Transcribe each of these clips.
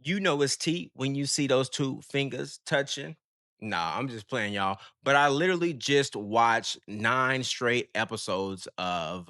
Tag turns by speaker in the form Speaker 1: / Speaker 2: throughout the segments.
Speaker 1: You know it's tea when you see those 2 fingers touching. Nah, I'm just playing, y'all. But I literally just watched 9 straight episodes of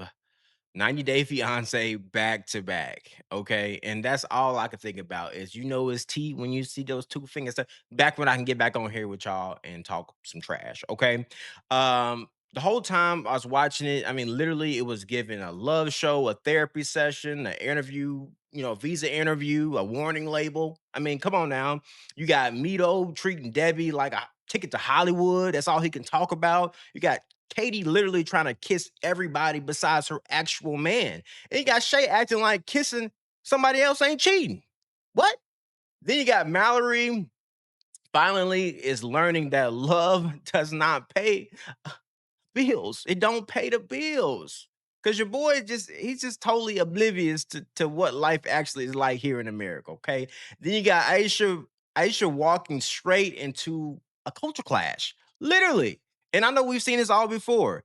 Speaker 1: 90 Day Fiance back to back. Okay. And that's all I can think about is it's tea when you see those 2 fingers. Back when I can get back on here with y'all and talk some trash. Okay. The whole time I was watching it, I mean, literally, it was given a love show, a therapy session, an interview, visa interview, a warning label. I mean, come on now. You got Mido treating Debbie like a ticket to Hollywood. That's all he can talk about. You got Catie literally trying to kiss everybody besides her actual man. And you got Shea acting like kissing somebody else ain't cheating. What? Then you got Mallory finally is learning that love does not pay bills. It don't pay the bills. Cause your boy he's just totally oblivious to what life actually is like here in America. Okay. Then you got Aisha walking straight into a culture clash. Literally. And I know we've seen this all before.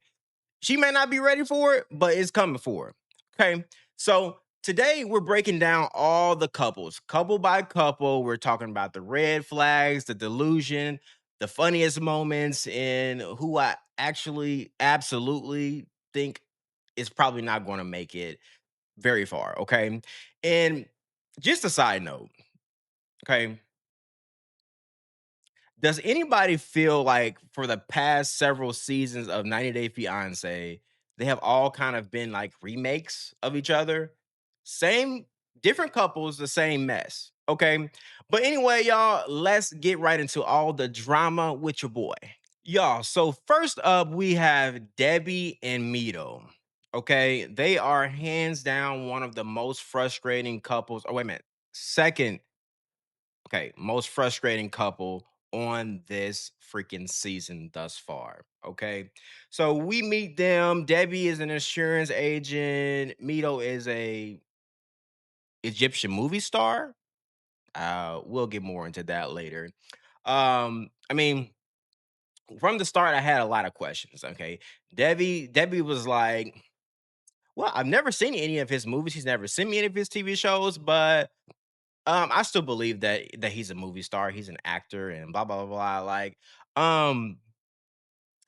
Speaker 1: She may not be ready for it, but it's coming for her. Okay. So today we're breaking down all the couples, couple by couple. We're talking about the red flags, the delusion, the funniest moments, and who I actually absolutely think is probably not going to make it very far. Okay. And just a side note, okay. Does anybody feel like for the past several seasons of 90 Day Fiance, they have all kind of been like remakes of each other? Same, different couples, the same mess. Okay. But anyway, y'all, let's get right into all the drama with your boy. Y'all, so first up, we have Debbie and Mido. Okay. They are hands down one of the most frustrating couples. Oh, wait a minute. Second, okay, most frustrating couple on this freaking season thus far. Okay. So we meet them. Debbie is an insurance agent. Mido is a Egyptian movie star. We'll get more into that later. I mean, from the start, I had a lot of questions. Okay. Debbie was like, well, I've never seen any of his movies. He's never seen me any of his TV shows, but I still believe that he's a movie star, he's an actor, and blah blah blah blah. Like, um,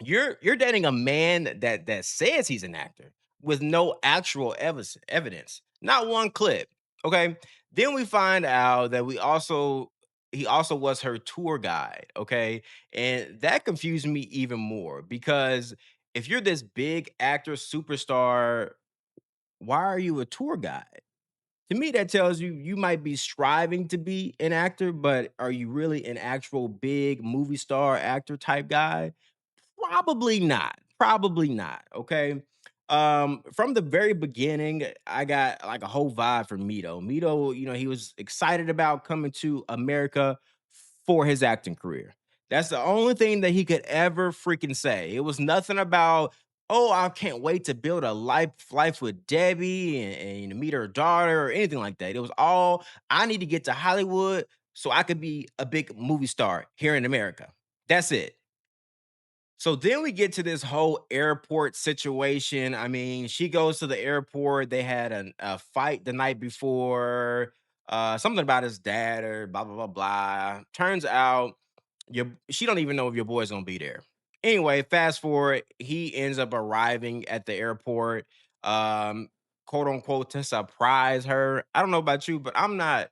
Speaker 1: you're dating a man that says he's an actor with no actual evidence, not one clip. Okay, then we find out that we also he also was her tour guide. Okay, and that confused me even more because if you're this big actor superstar, why are you a tour guide? To me, that tells you you might be striving to be an actor, but are you really an actual big movie star actor type guy? Probably not. Probably not. Okay. From the very beginning, I got like a whole vibe from Mido. Mido, he was excited about coming to America for his acting career. That's the only thing that he could ever freaking say. It was nothing about, oh, I can't wait to build a life with Debbie and meet her daughter or anything like that. It was all I need to get to Hollywood so I could be a big movie star here in America. That's it. So then we get to this whole airport situation. I mean, she goes to the airport. They had a fight the night before, something about his dad or blah blah blah blah. Turns out she don't even know if your boy's gonna be there. Anyway, fast forward, he ends up arriving at the airport, um, quote unquote, to surprise her. I don't know about you, but I'm not.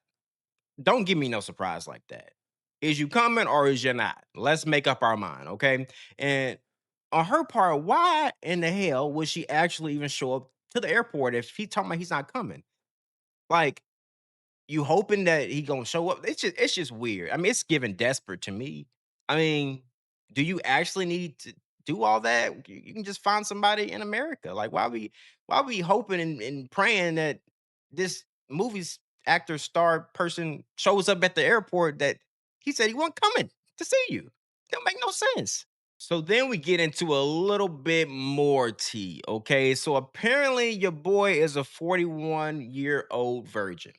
Speaker 1: Don't give me no surprise like that. Is you coming or is you not? Let's make up our mind, okay? And on her part, why in the hell would she actually even show up to the airport if he talking about he's not coming? Like, you hoping that he gonna show up? It's just weird. I mean, it's giving desperate to me. I mean, do you actually need to do all that? You can just find somebody in America. Like, why we hoping and praying that this movie's actor star person shows up at the airport that he said he wasn't coming to see you? Don't make no sense. So then we get into a little bit more tea. Okay. So apparently your boy is a 41-year-old virgin.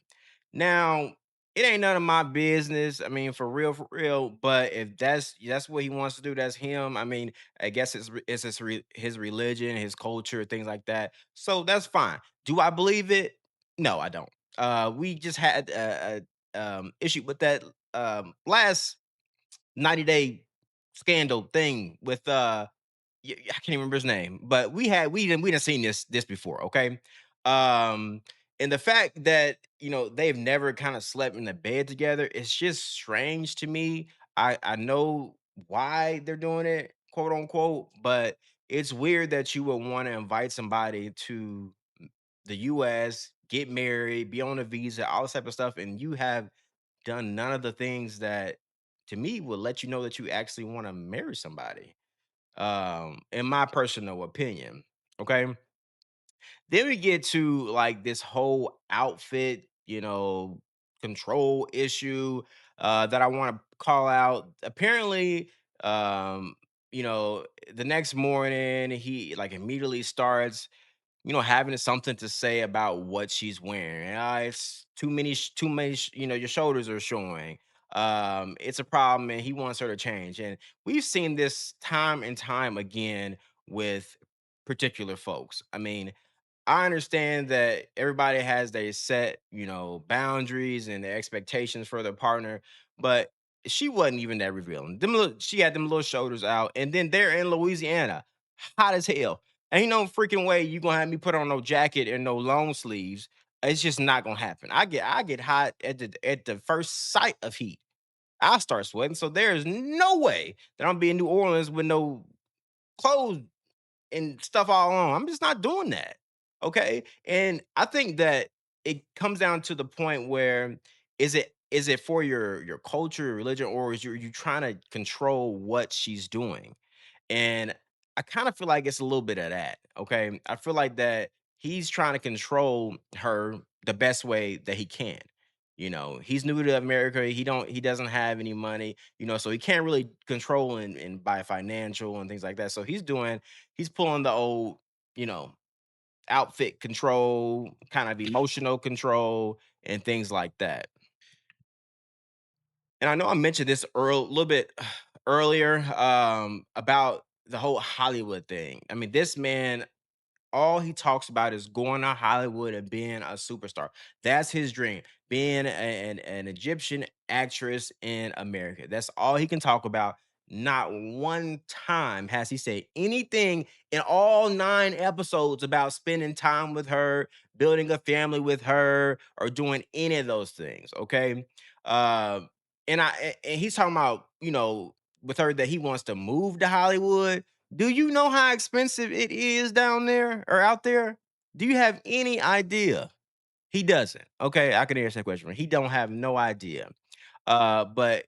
Speaker 1: Now, it ain't none of my business. I mean, for real. But if that's what he wants to do, that's him. I mean, I guess it's his religion, his culture, things like that. So that's fine. Do I believe it? No, I don't. We just had issue with that last 90-day scandal thing with I can't even remember his name, but we didn't seen this before, okay? Um, and the fact that they've never kind of slept in the bed together, it's just strange to me. I know why they're doing it, quote unquote, but it's weird that you would want to invite somebody to the US, get married, be on a visa, all this type of stuff, and you have done none of the things that to me would let you know that you actually want to marry somebody, in my personal opinion. Okay. Then we get to like this whole outfit, control issue that I want to call out. Apparently, um, the next morning he like immediately starts having something to say about what she's wearing. It's too many, your shoulders are showing. It's a problem, and he wants her to change. And we've seen this time and time again with particular folks. I mean, I understand that everybody has their set, boundaries and their expectations for their partner, but she wasn't even that revealing. She had them little shoulders out, and then they're in Louisiana, hot as hell. Ain't no freaking way you gonna have me put on no jacket and no long sleeves. It's just not gonna happen. I get hot at the first sight of heat. I start sweating, so there's no way that I'm be in New Orleans with no clothes and stuff all on. I'm just not doing that. Okay. And I think that it comes down to the point where is it for your culture, your religion, or is you trying to control what she's doing? And I kind of feel like it's a little bit of that. Okay. I feel like that he's trying to control her the best way that he can. He's new to America. He doesn't have any money, so he can't really control and buy financial and things like that. So he's pulling the old, you know, outfit control, kind of emotional control, and things like that. And I know I mentioned this a little bit earlier about the whole Hollywood thing. I mean, this man, all he talks about is going to Hollywood and being a superstar. That's his dream, being an Egyptian actress in America. That's all he can talk about. Not one time has he said anything in all 9 episodes about spending time with her, building a family with her, or doing any of those things. Okay. Uh, and he's talking about, with her that he wants to move to Hollywood. Do you know how expensive it is down there or out there? Do you have any idea? He doesn't. Okay, I can answer that question. He don't have no idea. But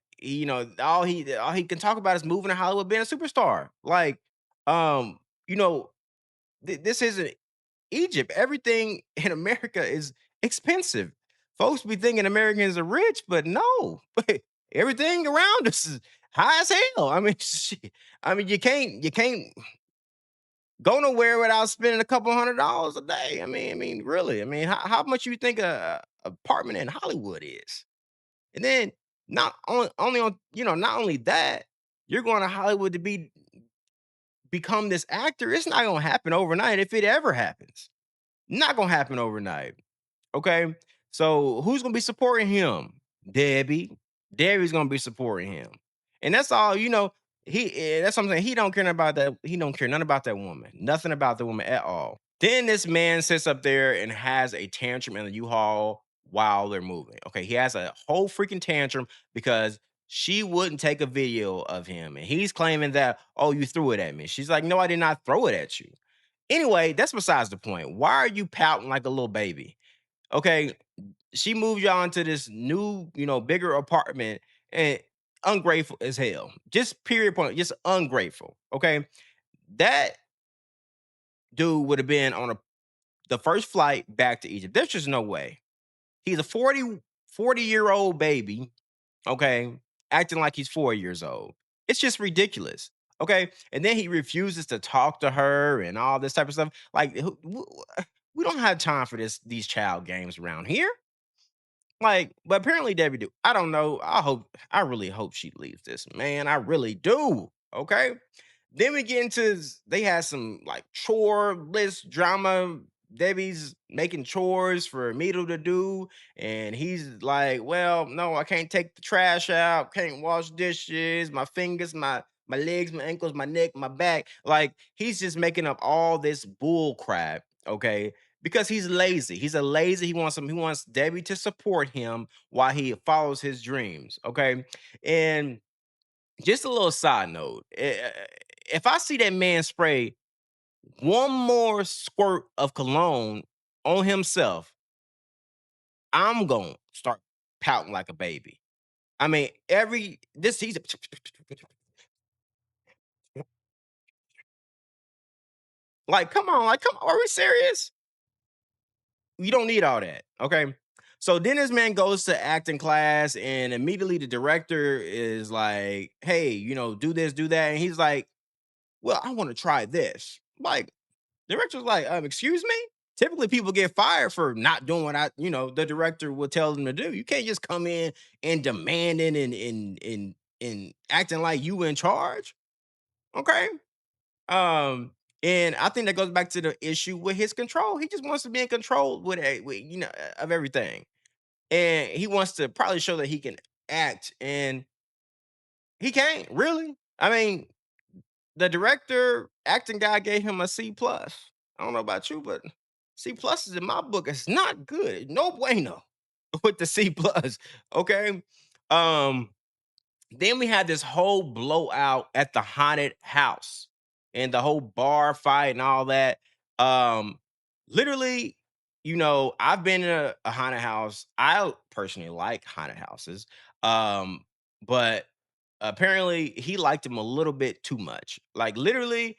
Speaker 1: all he can talk about is moving to Hollywood, being a superstar. Like, um, you know, this isn't Egypt. Everything in America is expensive. Folks be thinking Americans are rich, but no, everything around us is high as hell. I mean, shit. I mean, you can't go nowhere without spending a couple $100 a day. I mean, really. I mean, how much you think a apartment in Hollywood is? And then not only that, you're going to Hollywood to become this actor. It's not gonna happen overnight if it ever happens. Not gonna happen overnight. Okay. So who's gonna be supporting him? Debbie. Debbie's gonna be supporting him. And that's all, that's something he don't care about that. He don't care nothing about that woman. Nothing about the woman at all. Then this man sits up there and has a tantrum in the U-Haul while they're moving. Okay, he has a whole freaking tantrum because she wouldn't take a video of him. And he's claiming that, oh, you threw it at me. She's like, no, I did not throw it at you. Anyway, that's besides the point. Why are you pouting like a little baby? Okay, she moved y'all into this new, bigger apartment and ungrateful as hell. Just period point, just ungrateful. Okay. That dude would have been on the first flight back to Egypt. There's just no way. He's a 40-year-old baby, okay, acting like he's 4 years old. It's just ridiculous. Okay. And then he refuses to talk to her and all this type of stuff. Like, we don't have time for these child games around here. Like, but apparently Debbie do. I don't know. I really hope she leaves this, man. I really do. Okay. Then we get into they had some like chore list drama Debbie's making chores for Mido to do, and he's like, "Well, no, I can't take the trash out, can't wash dishes, my fingers, my legs, my ankles, my neck, my back." Like he's just making up all this bull crap, okay? Because he's lazy. He's a lazy. He wants Debbie to support him while he follows his dreams, okay? And just a little side note: if I see that man spray one more squirt of cologne on himself, I'm gonna start pouting like a baby. I mean, every this season, like, come on, are we serious? You don't need all that, okay? So then this man goes to acting class, and immediately the director is like, "Hey, do this, do that," and he's like, "Well, I want to try this." Like, director's like, excuse me? Typically people get fired for not doing what the director will tell them to do. You can't just come in and demanding and acting like you in charge. Okay. Um, and I think that goes back to the issue with his control. He just wants to be in control of everything. And he wants to probably show that he can act, and he can't really. I mean, the director, acting guy gave him a C plus. I don't know about you, but C pluses in my book is not good. No bueno with the C plus. Okay. Um, then we had this whole blowout at the haunted house and the whole bar fight and all that. Um, Literally, I've been in a haunted house. I personally like haunted houses. Um, but apparently he liked him a little bit too much. Like literally,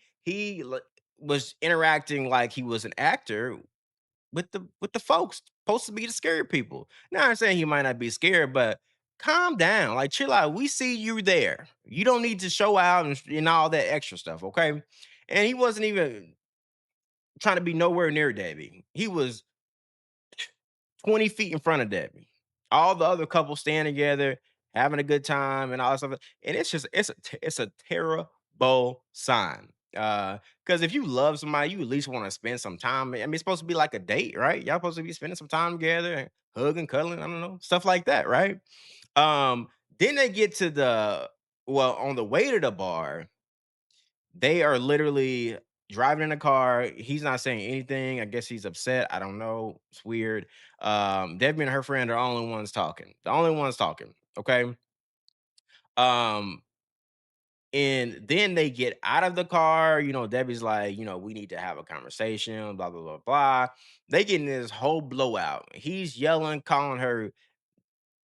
Speaker 1: was interacting like he was an actor with the folks supposed to be the scary people. Now I'm saying he might not be scared, but calm down, like chill out. We see you there. You don't need to show out and all that extra stuff, okay? And he wasn't even trying to be nowhere near Debbie. He was 20 feet in front of Debbie. All the other couples staying together, having a good time and all that stuff. And it's a terrible sign. Because if you love somebody, you at least want to spend some time. I mean, it's supposed to be like a date, right? Y'all supposed to be spending some time together and hugging, cuddling, I don't know, stuff like that, right? Um, then they get to on the way to the bar, they are literally driving in a car. He's not saying anything. I guess he's upset. I don't know. It's weird. Debbie and her friend are only ones talking. The only ones talking. Okay. Um, and then they get out of the car. Debbie's like, we need to have a conversation, blah, blah, blah, blah. They get in this whole blowout. He's yelling, calling her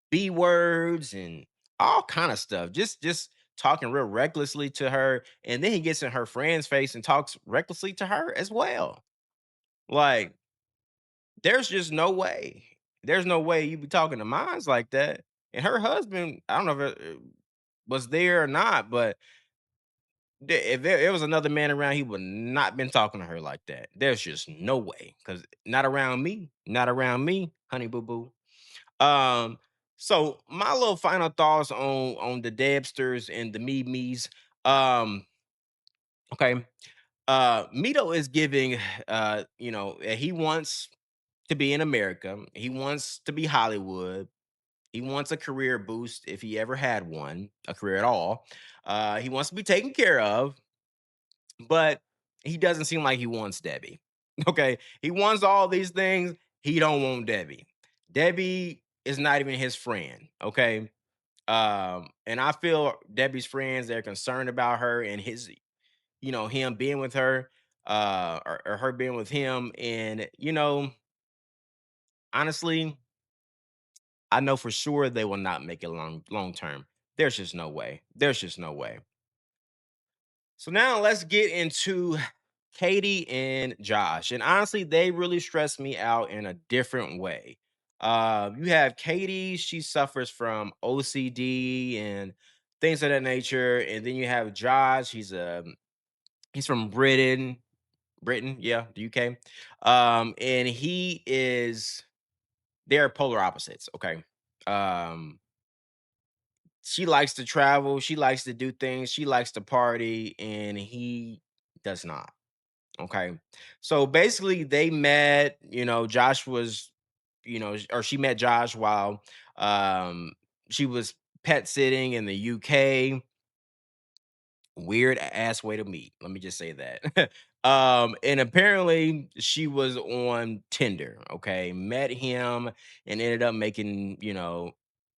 Speaker 1: B words and all kind of stuff. Just talking real recklessly to her. And then he gets in her friend's face and talks recklessly to her as well. Like, there's just no way. There's no way you be talking to minds like that. And her husband, I don't know if it was there or not, but if there was another man around, he would not been talking to her like that. There's just no way. Cause not around me. Not around me, honey boo boo. Um, so my little final thoughts on the Debsters and the Me's. Um, okay. Mido is giving he wants to be in America. He wants to be Hollywood. He wants a career boost if he ever had one, a career at all. He wants to be taken care of, but he doesn't seem like he wants Debbie. Okay. He wants all these things. He don't want Debbie. Debbie is not even his friend. Okay. And I feel Debbie's friends, they're concerned about her and him being with her, or her being with him. And, honestly, I know for sure they will not make it long term. There's just no way. There's just no way. So now let's get into Catie and Josh. And honestly, they really stress me out in a different way. You have Catie, she suffers from OCD and things of that nature. And then you have Josh, he's from Britain, yeah, the UK. And they're polar opposites, okay. Um, she likes to travel, she likes to do things, she likes to party, and he does not. Okay. So basically they met, Josh was, or she met Josh while um she was pet sitting in the UK. Weird ass way to meet. Let me just say that. And apparently she was on Tinder. Okay, met him and ended up making,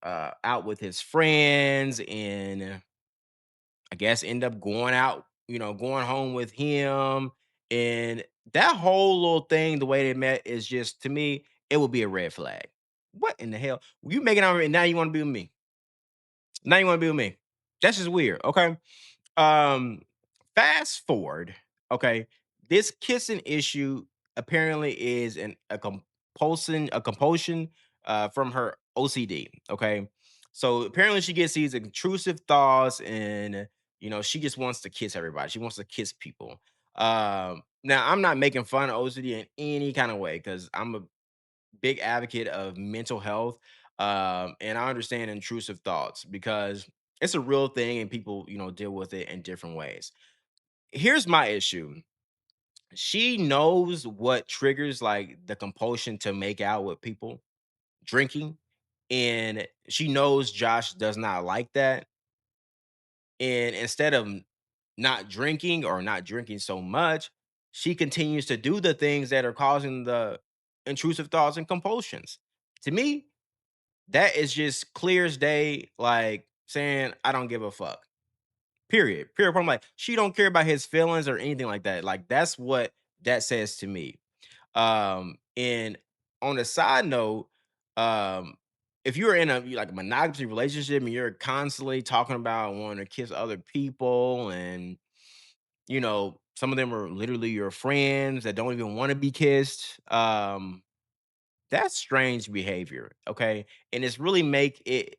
Speaker 1: out with his friends, and I guess end up going out, going home with him. And that whole little thing, the way they met, is just, to me, it would be a red flag. What in the hell? You making out and now you want to be with me? Now you want to be with me? That's just weird. Okay. Um, Fast forward, okay, this kissing issue apparently is a compulsion from her OCD. Okay, so apparently she gets these intrusive thoughts, and she just wants to kiss everybody. She wants to kiss people. Now I'm not making fun of OCD in any kind of way because I'm a big advocate of mental health. And I understand intrusive thoughts because it's a real thing and people, deal with it in different ways. Here's my issue. She knows what triggers like the compulsion to make out with people, drinking, and she knows Josh does not like that. And instead of not drinking or not drinking so much, she continues to do the things that are causing the intrusive thoughts and compulsions. To me, that is just clear as day, like saying, I don't give a fuck. Period. Period. I'm like, she don't care about his feelings or anything like that. Like, that's what that says to me. And on a side note, um, if you're in like a monogamous relationship and you're constantly talking about wanting to kiss other people, and some of them are literally your friends that don't even want to be kissed, that's strange behavior. Okay. And it's really make it,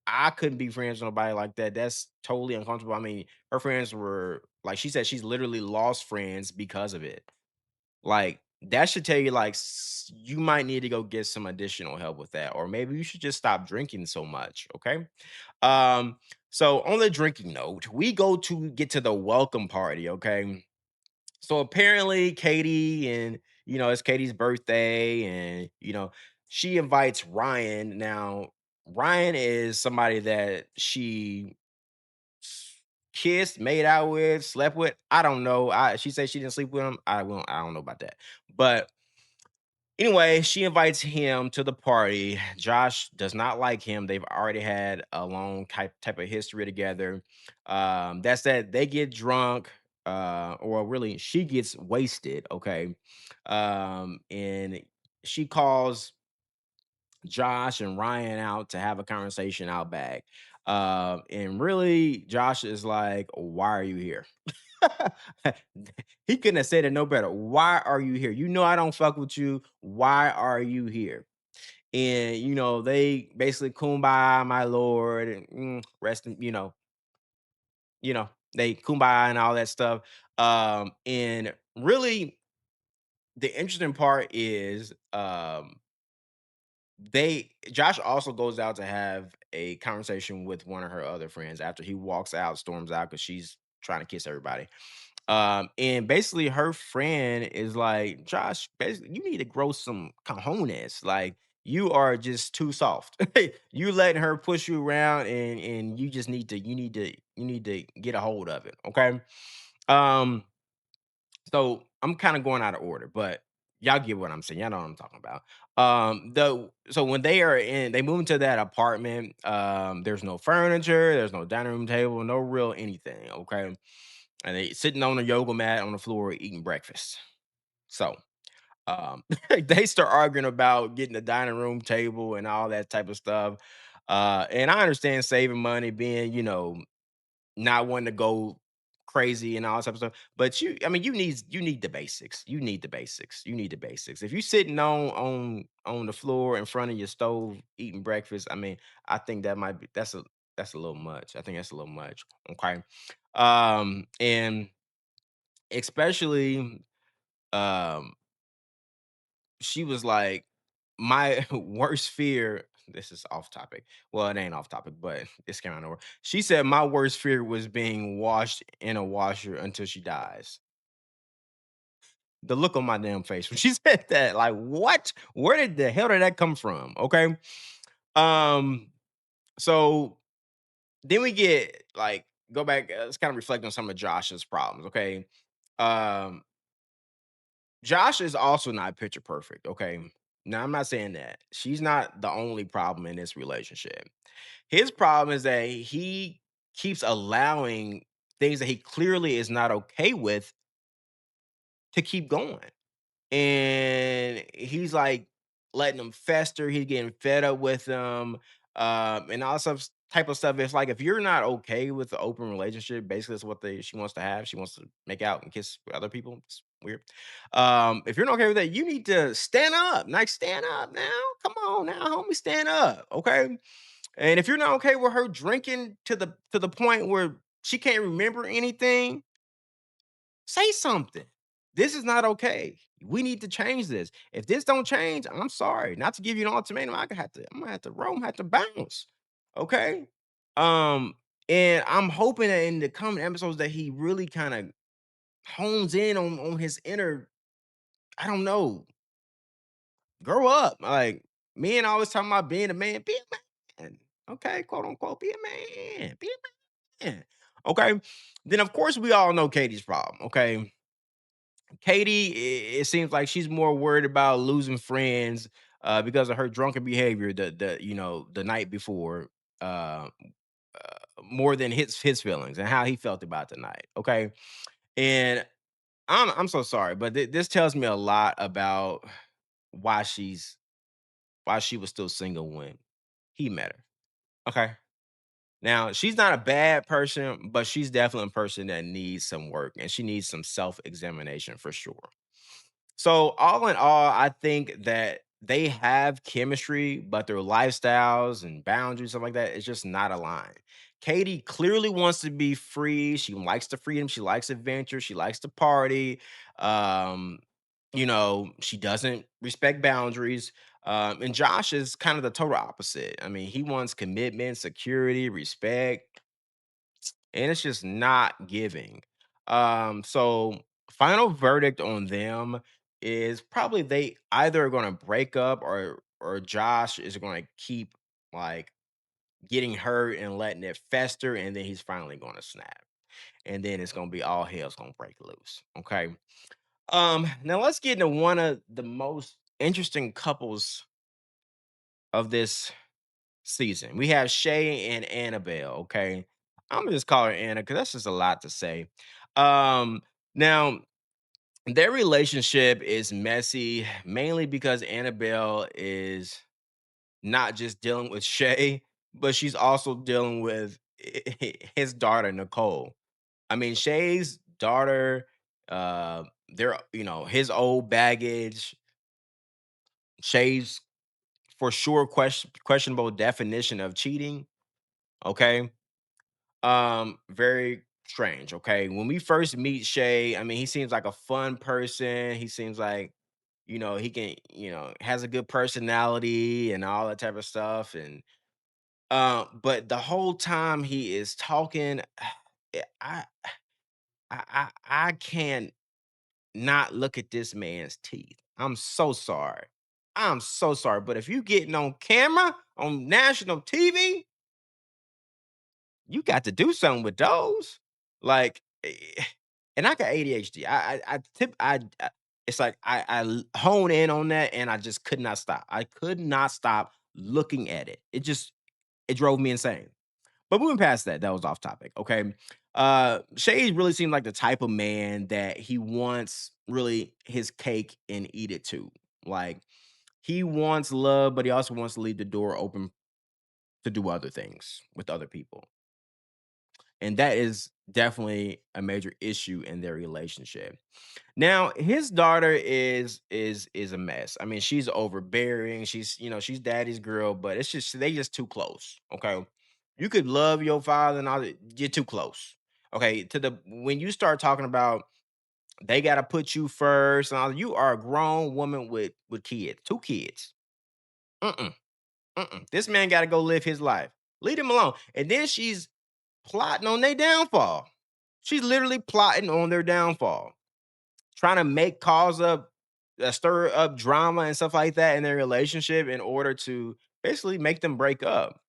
Speaker 1: I couldn't be friends with nobody like that. That's totally uncomfortable. I mean, her friends were like, she said she's literally lost friends because of it. Like, that should tell you, like, you might need to go get some additional help with that, or maybe you should just stop drinking so much. Okay. Um, so on the drinking note, we go to get to the welcome party. Okay. So apparently Catie, and it's Katie's birthday, and she invites Ryan. Now Ryan is somebody that she kissed, made out with, slept with. I don't know. She said she didn't sleep with him. I don't know about that. But anyway, she invites him to the party. Josh does not like him. They've already had a long type of history together. That's that they get drunk, or really she gets wasted. Okay. And she calls Josh and Ryan out to have a conversation out back. And really, Josh is like, "Why are you here?" He couldn't have said it no better. Why are you here? You know I don't fuck with you. Why are you here? And they basically kumbaya, my lord, and rest in, they kumbaya and all that stuff. And really, the interesting part is, Josh also goes out to have a conversation with one of her other friends after he walks out, storms out because she's trying to kiss everybody. And basically her friend is like, Josh, basically, you need to grow some cojones. Like, you are just too soft. You letting her push you around, and you just need to get a hold of it. Okay. Um, so I'm kind of going out of order, but y'all get what I'm saying. Y'all know what I'm talking about. So when they move into that apartment. There's no furniture, there's no dining room table, no real anything. Okay. And they sitting on a yoga mat on the floor eating breakfast. So they start arguing about getting a dining room table and all that type of stuff. And I understand saving money, being, not wanting to go crazy and all that type of stuff. But I mean, you need the basics. You need the basics. You need the basics. If you sitting on the floor in front of your stove eating breakfast, I mean, I think that's a little much. I think that's a little much. Okay. And especially, um, she was like, my worst fear. This is off topic. Well, it ain't off topic, but it's kind of over. She said my worst fear was being washed in a washer until she dies. the look on my damn face when she said that. Like, what? Where did the hell did that come from? Okay. Um, so then we get like go back, let's kind of reflect on some of Josh's problems. Okay. Um, Josh is also not picture perfect. Okay. Now I'm not saying that. She's not the only problem in this relationship. His problem is that he keeps allowing things that he clearly is not okay with to keep going. And he's like letting them fester. He's getting fed up with them, and all stuff type of stuff. It's like if you're not okay with the open relationship, basically that's what she wants to have. She wants to make out and kiss with other people. It's weird. If you're not okay with that, you need to stand up. Like stand up now. Come on now, homie, stand up. Okay. And if you're not okay with her drinking to the point where she can't remember anything, say something. This is not okay. We need to change this. If this don't change, I'm sorry. Not to give you an ultimatum. I'm gonna have to roam, have to bounce. Okay. Um, and I'm hoping that in the coming episodes that he really kind of hones in on his inner, I don't know, grow up. Like men always talking about being a man, be a man. Okay, quote unquote, be a man, be a man. Okay. Then of course we all know Katie's problem. Okay, Catie, it seems like she's more worried about losing friends because of her drunken behavior the night before, uh, more than his feelings and how he felt about the night. Okay, and I'm so sorry, but this tells me a lot about why why she was still single when he met her. Okay, now she's not a bad person, but she's definitely a person that needs some work and she needs some self examination for sure. So all in all, I think that they have chemistry, but their lifestyles and boundaries, stuff like that, is just not aligned. Katie clearly wants to be free. She likes the freedom. She likes adventure. She likes to party. Um, she doesn't respect boundaries. And Josh is kind of the total opposite. I mean, he wants commitment, security, respect, and it's just not giving. So final verdict on them is probably they either are going to break up or Josh is going to keep like getting hurt and letting it fester, and then he's finally going to snap, and then it's going to be all hell's going to break loose. Okay. Now let's get into one of the most interesting couples of this season. We have Shea and Annabelle. Okay, I'm gonna just call her Anna because that's just a lot to say. Now their relationship is messy mainly because Annabelle is not just dealing with Shea, but she's also dealing with his daughter Nicole. I mean, Shay's daughter, they're his old baggage. Shay's for sure questionable definition of cheating. Okay. Very strange. Okay. When we first meet Shay, I mean, he seems like a fun person. He seems like, he can, has a good personality and all that type of stuff. And but the whole time he is talking, I I can't not look at this man's teeth. I'm so sorry. I'm so sorry. But if you getting on camera on national TV, you got to do something with those. Like, and I got ADHD. It's like hone in on that, and I just could not stop. I could not stop looking at it. It drove me insane. But moving past that, that was off topic. Okay. Shay really seemed like the type of man that he wants really his cake and eat it too. Like he wants love, but he also wants to leave the door open to do other things with other people. And that is definitely a major issue in their relationship. Now, his daughter is a mess. I mean, she's overbearing. She's daddy's girl, but it's just they just too close. Okay. You could love your father and all that. You're too close. Okay. To the when you start talking about they gotta put you first and all, you are a grown woman with kids, two kids. Mm-mm, mm-mm. This man gotta go live his life. Leave him alone. And then she's plotting on their downfall. She's literally plotting on their downfall. trying to make cause up, stir up drama and stuff like that in their relationship in order to basically make them break up.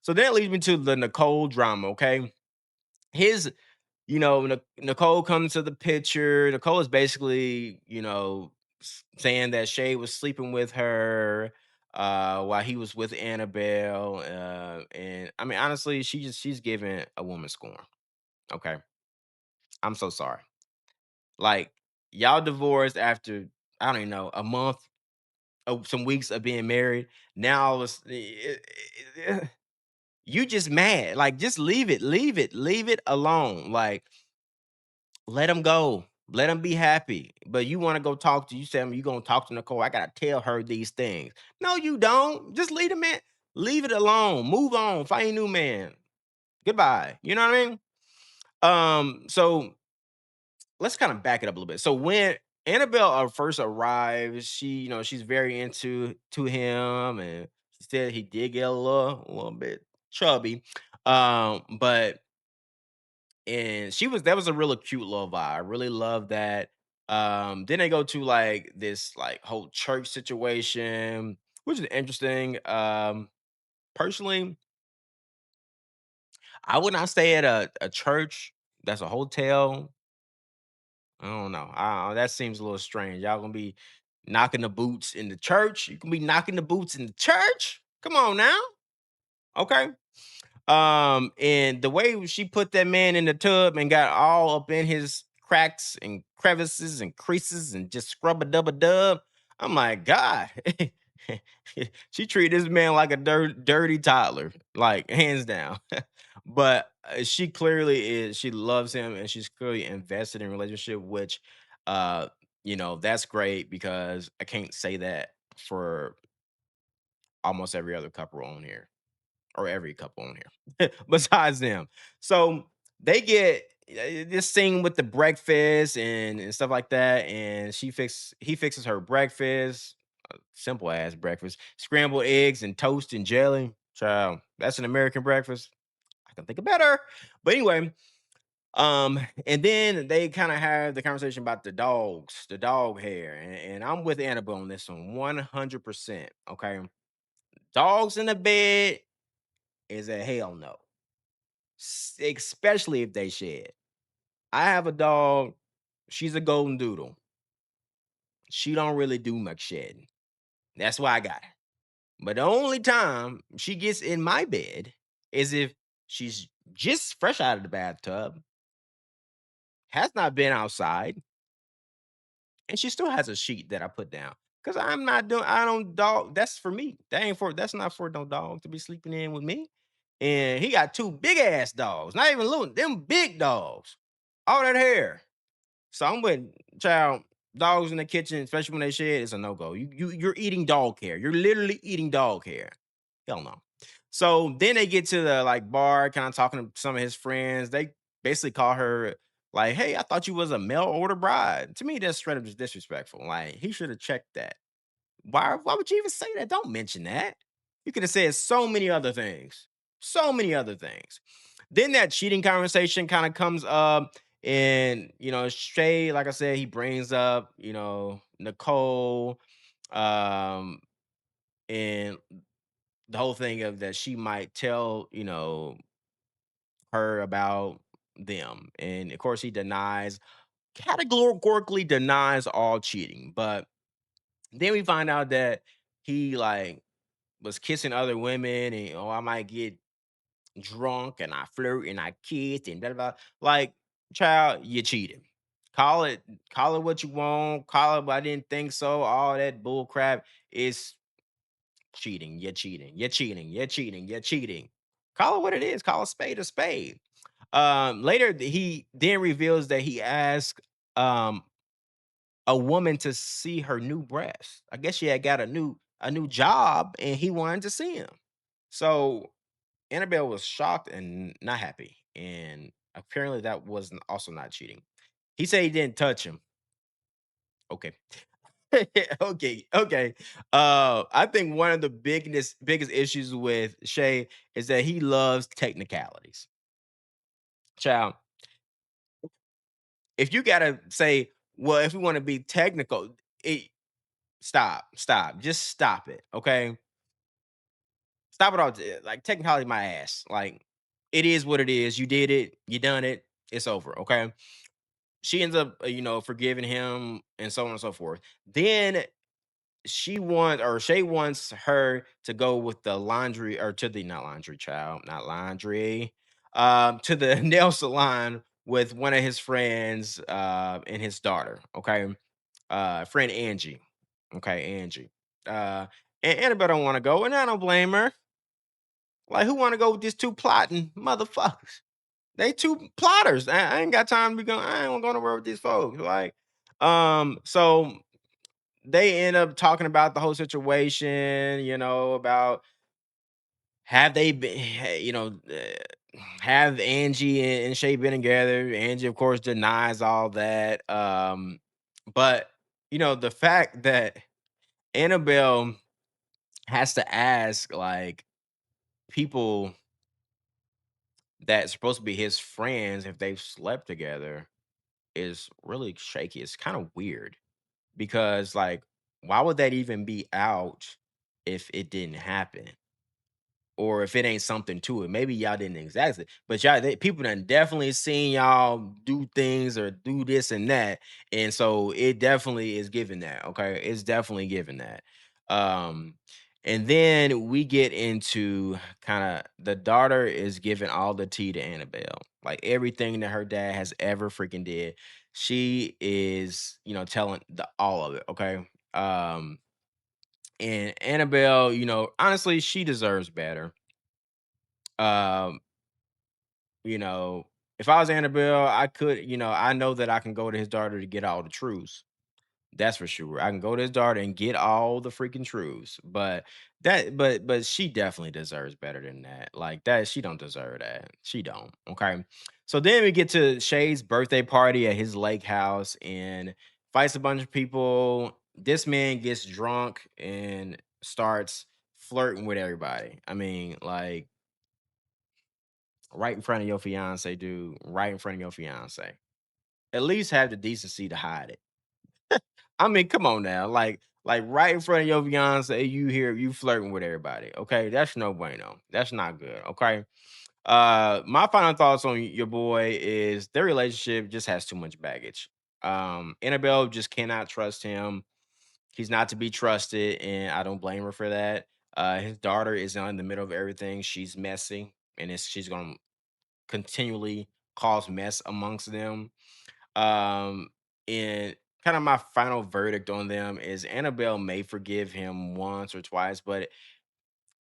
Speaker 1: So that leads me to the Nicole drama. Okay, his Nicole comes to the picture. Nicole is basically, saying that Shea was sleeping with her while he was with Annabelle. And I mean, honestly, she's giving a woman scorn. Okay. I'm so sorry. Like, y'all divorced after, I don't even know, a month, some weeks of being married. Now all of a you just mad. Like, just leave it alone. Like, let him go. Let him be happy. But you want to go talk to you say you gonna talk to Nicole. I gotta tell her these things. No, you don't. Just leave the man. Leave it alone. Move on. Find a new man. Goodbye. You know what I mean? So let's kind of back it up a little bit. So when Annabelle first arrives, she's very into him, and she said he did get a little bit chubby. But and that was a really cute little vibe. I really love that. Then they go to like this like whole church situation, which is interesting. Personally, I would not stay at a church that's a hotel. I don't know. That seems a little strange. Y'all gonna be knocking the boots in the church. You can be knocking the boots in the church. Come on now. Okay. And the way she put that man in the tub and got all up in his cracks and crevices and creases and just scrub a dub a dub, I'm like, God, she treated this man like a dirty toddler, like hands down. But she clearly is. She loves him, and she's clearly invested in relationship, which, that's great because I can't say that for almost every other couple on here or every couple on here besides them. So they get this thing with the breakfast and stuff like that, and he fixes her breakfast, simple ass breakfast, scrambled eggs and toast and jelly. Child, that's an American breakfast. I can think of better. But anyway, and then they kind of have the conversation about the dogs, the dog hair, and I'm with Annabelle on this one 100%. Okay, dogs in the bed is a hell no. Especially if they shed. I have a dog. She's a golden doodle. She don't really do much shedding. That's why I got her. But the only time she gets in my bed is if she's just fresh out of the bathtub, has not been outside, and she still has a sheet that I put down. Cause I don't dog. That's for me. That's not for no dog to be sleeping in with me. And he got two big ass dogs, not even little, them big dogs. All that hair. So I'm with child dogs in the kitchen, especially when they shed, it's a no-go. You're eating dog hair. You're literally eating dog hair. Hell no. So then they get to the like bar, kind of talking to some of his friends. They basically call her like, "Hey, I thought you was a mail order bride." To me, that's straight up just disrespectful. Like he should have checked that. Why would you even say that? Don't mention that. You could have said so many other things. So many other things. Then that cheating conversation kind of comes up. And Shay, like I said, he brings up, Nicole, um, and the whole thing of that she might tell, her about them. And of course, he categorically denies all cheating. But then we find out that he like was kissing other women, and I might get drunk and I flirt and I kiss and blah blah. Blah. Like, child, you cheated. Call it, call it what you want. Call it, but I didn't think so. All that bull crap is cheating. You're cheating. You're cheating. You're cheating. You're cheating. Call it what it is. Call a spade a spade. Later, he then reveals that he asked um a woman to see her new breast. I guess she had got a new job and he wanted to see him. So Annabelle was shocked and not happy. And apparently that was also not cheating. He said he didn't touch him. Okay. Okay. Okay. I think one of the biggest issues with Shay is that he loves technicalities. Child, if you gotta say Well, if we want to be technical, it stop, just stop it, okay? Stop it all. Like technicality, my ass. Like it is what it is. You did it. You done it. It's over. Okay. She ends up, forgiving him and so on and so forth. Then Shay wants her to go with the laundry or to the not laundry child, not laundry, to the nail salon with one of his friends and his daughter. Okay, friend Angie. Okay, Angie. Uh, and Annabelle don't want to go, and I don't blame her. Like, who want to go with these two plotting motherfuckers? They two plotters. I ain't got time to be going. I ain't going to work with these folks. Like, so they end up talking about the whole situation. About have they been, have Angie and Shay been together? Angie, of course, denies all that. But the fact that Annabelle has to ask like people that's supposed to be his friends if they've slept together is really shaky. It's kind of weird because, like, why would that even be out if it didn't happen? Or if it ain't something to it, maybe y'all didn't exactly, but people done definitely seen y'all do things or do this and that, and so it definitely is given that. Okay, it's definitely given that. Um, and then we get into kind of the daughter is giving all the tea to Annabelle, like everything that her dad has ever freaking did. She is, telling all of it. Okay. And Annabelle, honestly, she deserves better. Um, you know, if I was Annabelle, I could, I know that I can go to his daughter to get all the truths. That's for sure. I can go to his daughter and get all the freaking truths. But she definitely deserves better than that. Like that, she don't deserve that. She don't. Okay. So then we get to Shay's birthday party at his lake house and fights a bunch of people. This man gets drunk and starts flirting with everybody. I mean, like right in front of your fiance, dude. Right in front of your fiance. At least have the decency to hide it. I mean, come on now. Like right in front of your fiance, you hear you flirting with everybody. Okay. That's no bueno. That's not good. Okay. My final thoughts on your boy is their relationship just has too much baggage. Annabelle just cannot trust him. He's not to be trusted, and I don't blame her for that. His daughter is in the middle of everything. She's messy, and she's gonna continually cause mess amongst them. Um, and kind of my final verdict on them is Annabelle may forgive him once or twice, but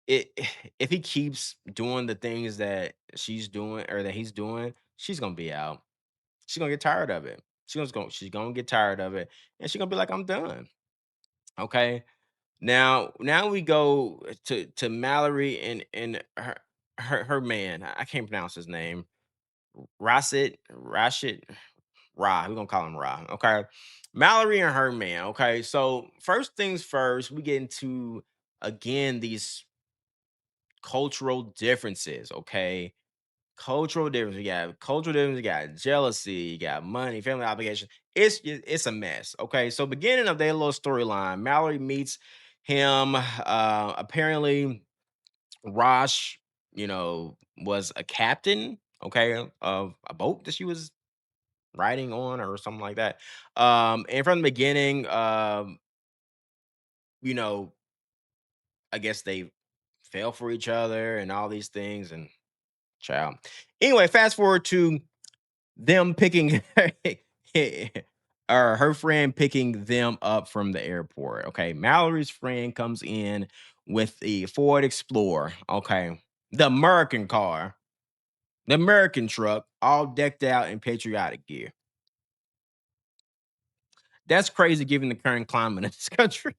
Speaker 1: it if he keeps doing the things that she's doing or that he's doing, she's gonna be out. She's gonna get tired of it. She's gonna get tired of it, and she's gonna be like, "I'm done." Okay. Now we go to Mallory and her man. I can't pronounce his name. Rashid, Ra. We're gonna call him Ra. Okay. Mallory and her man. Okay. So first things first, we get into again these cultural differences. Okay. Cultural difference. You got cultural difference, you got jealousy, you got money, family obligation. It's a mess. Okay. So beginning of their little storyline, Mallory meets him. Apparently Rosh, was a captain, okay, of a boat that she was riding on or something like that. And from the beginning, you know, I guess they fell for each other and all these things and child. Anyway, fast forward to them picking or her friend picking them up from the airport. Okay. Mallory's friend comes in with the Ford Explorer. Okay. The American car, the American truck, all decked out in patriotic gear. That's crazy given the current climate in this country.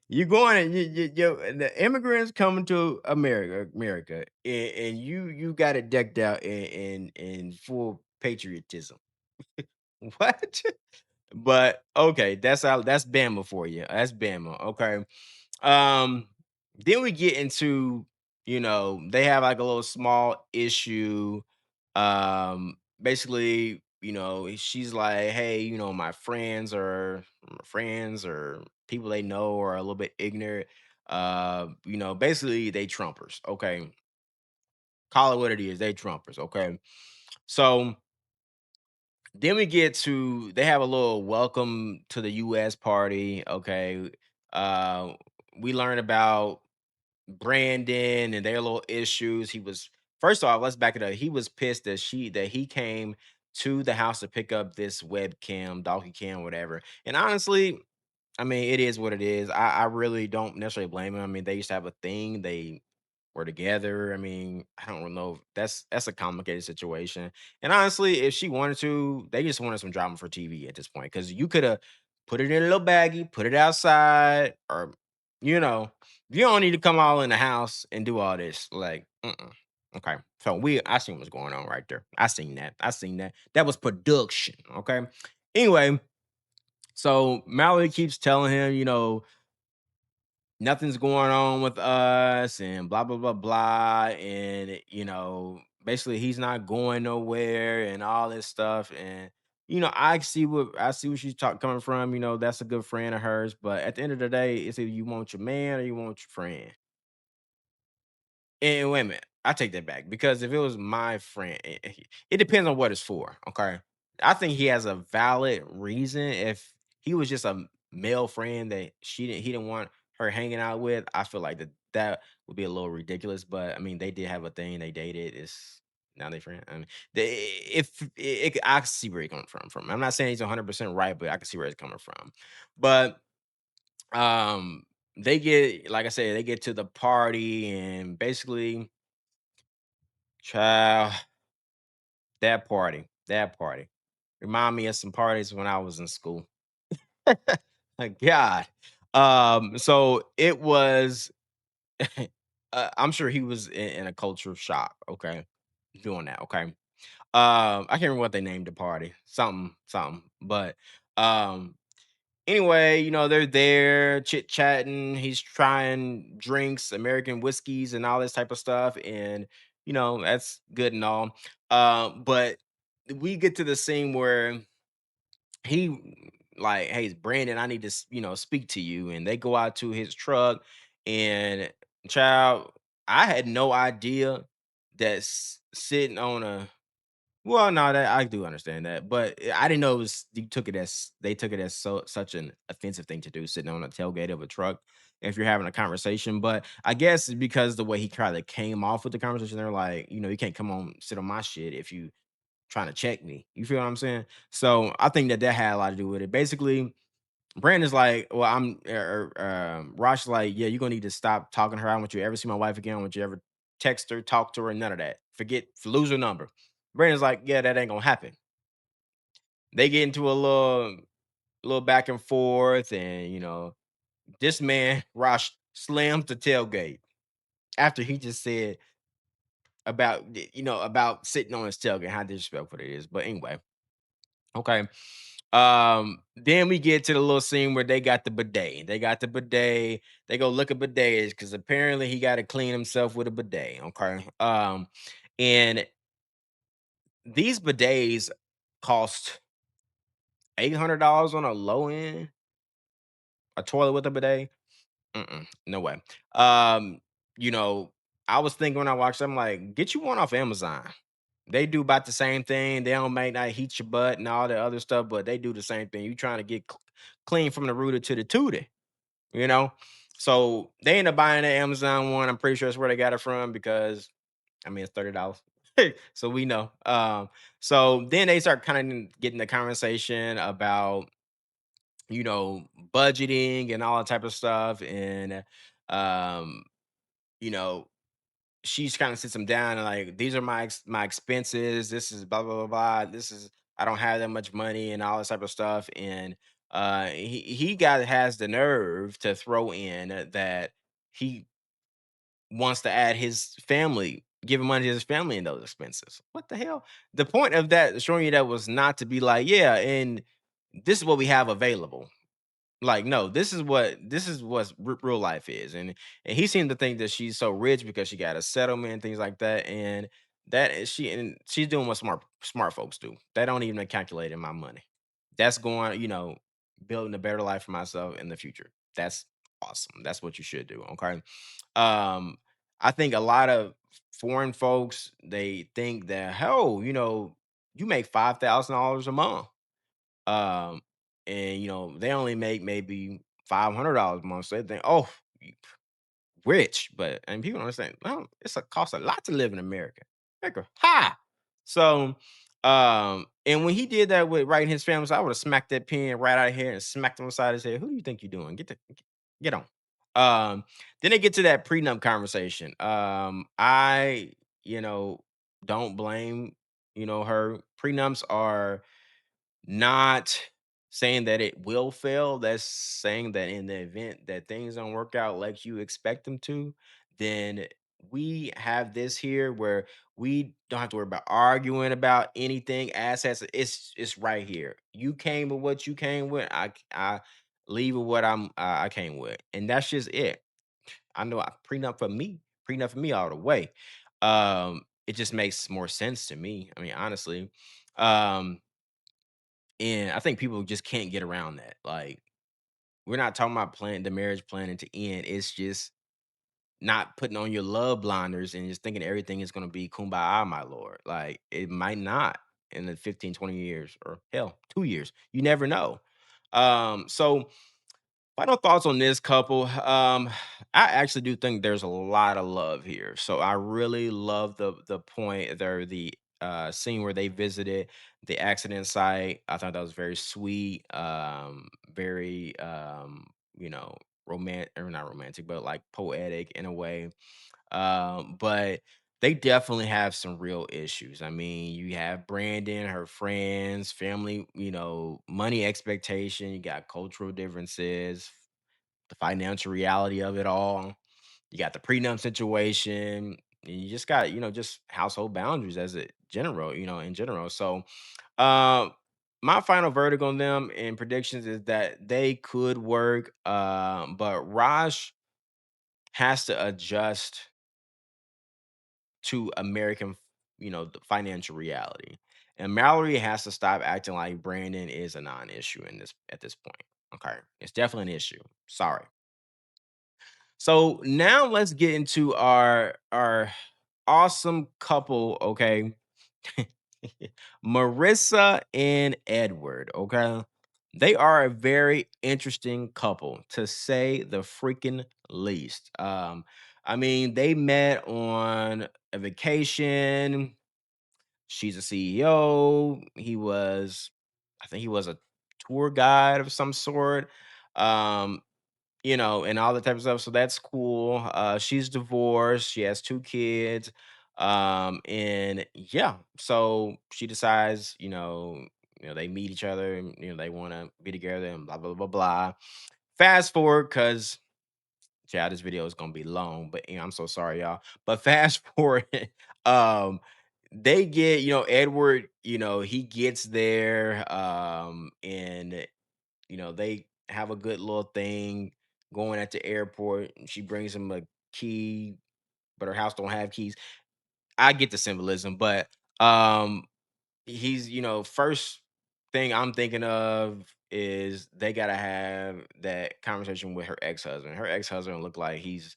Speaker 1: You going and the immigrants coming to America, and you got it decked out in full patriotism. What? But okay, that's Bama for you. That's Bama. Okay. Um, then we get into, they have like a little small issue. Basically, she's like, hey, my friends or people they know are a little bit ignorant. Basically they Trumpers. Okay. Call it what it is. They Trumpers. Okay. So then we get to they have a little welcome to the US party. Okay. Uh we learn about Brandon and their little issues. He was first off, let's back it up. He was pissed that he came to the house to pick up this webcam, donkey cam, whatever. And honestly, I mean, it is what it is. I really don't necessarily blame him. I mean, they used to have a thing. They were together. I mean, I don't know. That's a complicated situation. And honestly, if she wanted to, they just wanted some drama for TV at this point. Because you could have put it in a little baggie, put it outside, or you know, you don't need to come all in the house and do all this. Like, okay. So I seen what's going on right there. I seen that. I seen that. That was production. Okay. Anyway, so Mallory keeps telling him, nothing's going on with us and blah blah blah blah. And basically he's not going nowhere and all this stuff. And I see what she's coming from. That's a good friend of hers. But at the end of the day, it's either you want your man or you want your friend. And wait a minute, I take that back because if it was my friend, it depends on what it's for. Okay, I think he has a valid reason. If he was just a male friend that he didn't want her hanging out with, I feel like that would be a little ridiculous. But I mean, they did have a thing. They dated. It's now they friend. I mean, I can see where he's coming from. I'm not saying he's 100% right, but I can see where it's coming from. But um, they get like I said, they get to the party and basically child, that party. Remind me of some parties when I was in school. Like, God. So it was I'm sure he was in a culture shock, okay, doing that, okay. I can't remember what they named the party. Something. But um anyway, they're there chit-chatting. He's trying drinks, American whiskeys, and all this type of stuff. And, that's good and all. But we get to the scene where he like, hey, Brandon, I need to, speak to you. And they go out to his truck and child, I had no idea that sitting on a well, no, that I do understand that, but I didn't know it was they took it as such an offensive thing to do, sitting on a tailgate of a truck if you're having a conversation. But I guess it's because the way he kind of came off with the conversation, they're like, you can't come on sit on my shit if you trying to check me. You feel what I'm saying? So I think that had a lot to do with it. Basically, Brandon's like, well, Rosh like, yeah, you're gonna need to stop talking to her. I don't want you to ever see my wife again. I don't want you to ever text her, talk to her, none of that. Lose her number. Brandon's like, yeah, that ain't gonna happen. They get into a little back and forth, and this man, Rosh, slams the tailgate after he just said about sitting on his tailgate, how disrespectful it is. But anyway, okay. Then we get to the little scene where they got the bidet. They got the bidet. They go look at bidets because apparently he got to clean himself with a bidet. Okay. And these bidets cost $800 on a low end. A toilet with a bidet. No way. Um, you know, I was thinking when I watched, I'm like, get you one off Amazon. They do about the same thing. They don't make not heat your butt and all the other stuff, but they do the same thing. You trying to get clean from the rooter to the tootie, you know? So they end up buying the Amazon one. I'm pretty sure that's where they got it from because I mean it's $30. So we know. So then they start kind of getting the conversation about budgeting and all that type of stuff. And um, you know, she's kind of sits him down and like, these are my expenses. This is blah blah blah blah. This is I don't have that much money and all this type of stuff. And he got has the nerve to throw in that he wants to add his family, giving money to his family in those expenses. What the hell? The point of that showing you that was not to be like, yeah, and this is what we have available. Like, no, this is what real life is. And he seemed to think that she's so rich because she got a settlement and things like that. And That is she and she's doing what smart folks do. They don't even calculate in my money. That's going, building a better life for myself in the future. That's awesome. That's what you should do. Okay. Um, I think a lot of foreign folks they think that, hell, you make $5,000 a month. Um, and they only make maybe $500 a month. So they think, oh, rich, but and people don't understand. Well, it's a cost a lot to live in America. America, ha. So, and when he did that with writing his family, so I would have smacked that pen right out of here and smacked him inside his head. Who do you think you're doing? Get on. Then they get to that prenup conversation. I, you know, don't blame, her. Prenups are not saying that it will fail. That's saying that in the event that things don't work out like you expect them to, then we have this here where we don't have to worry about arguing about anything. Assets, it's right here. You came with what you came with. I leave with what I came with, and that's just it. I know prenup for me all the way. It just makes more sense to me. I mean, honestly. Um, and I think people just can't get around that. Like, we're not talking about planning the marriage planning to end. It's just not putting on your love blinders and just thinking everything is going to be kumbaya, my lord. Like, it might not in the 15, 20 years or hell, 2 years. You never know. So final thoughts on this couple. I actually do think there's a lot of love here. So I really love the point there, the scene where they visited the accident site. I thought that was very sweet. Very romantic or not romantic, but like poetic in a way. But they definitely have some real issues. I mean, you have Brandon, her friends, family, money expectation, you got cultural differences, the financial reality of it all. You got the prenup situation, and you just got, just household boundaries as a general, in general. So, uh, my final verdict on them and predictions is that they could work, but Raj has to adjust to American, the financial reality. And Mallory has to stop acting like Brandon is a non-issue in this at this point. Okay. It's definitely an issue. Sorry. So now let's get into our awesome couple, okay? Marissa and Edward, okay? They are a very interesting couple to say the freaking least. I mean, they met on a vacation. She's a CEO. I think he was a tour guide of some sort. Um, and all the type of stuff. So that's cool. She's divorced. She has 2 kids. And yeah, so she decides, they meet each other and they want to be together and blah blah blah blah. Fast forward, because yeah, this video is gonna be long, but I'm so sorry, y'all. But fast forward, um, they get, Edward, he gets there, and they have a good little thing going at the airport. And she brings him a key, but her house don't have keys. I get the symbolism, but um he's, first thing I'm thinking of is they gotta have that conversation with her ex-husband. Her ex-husband look like he's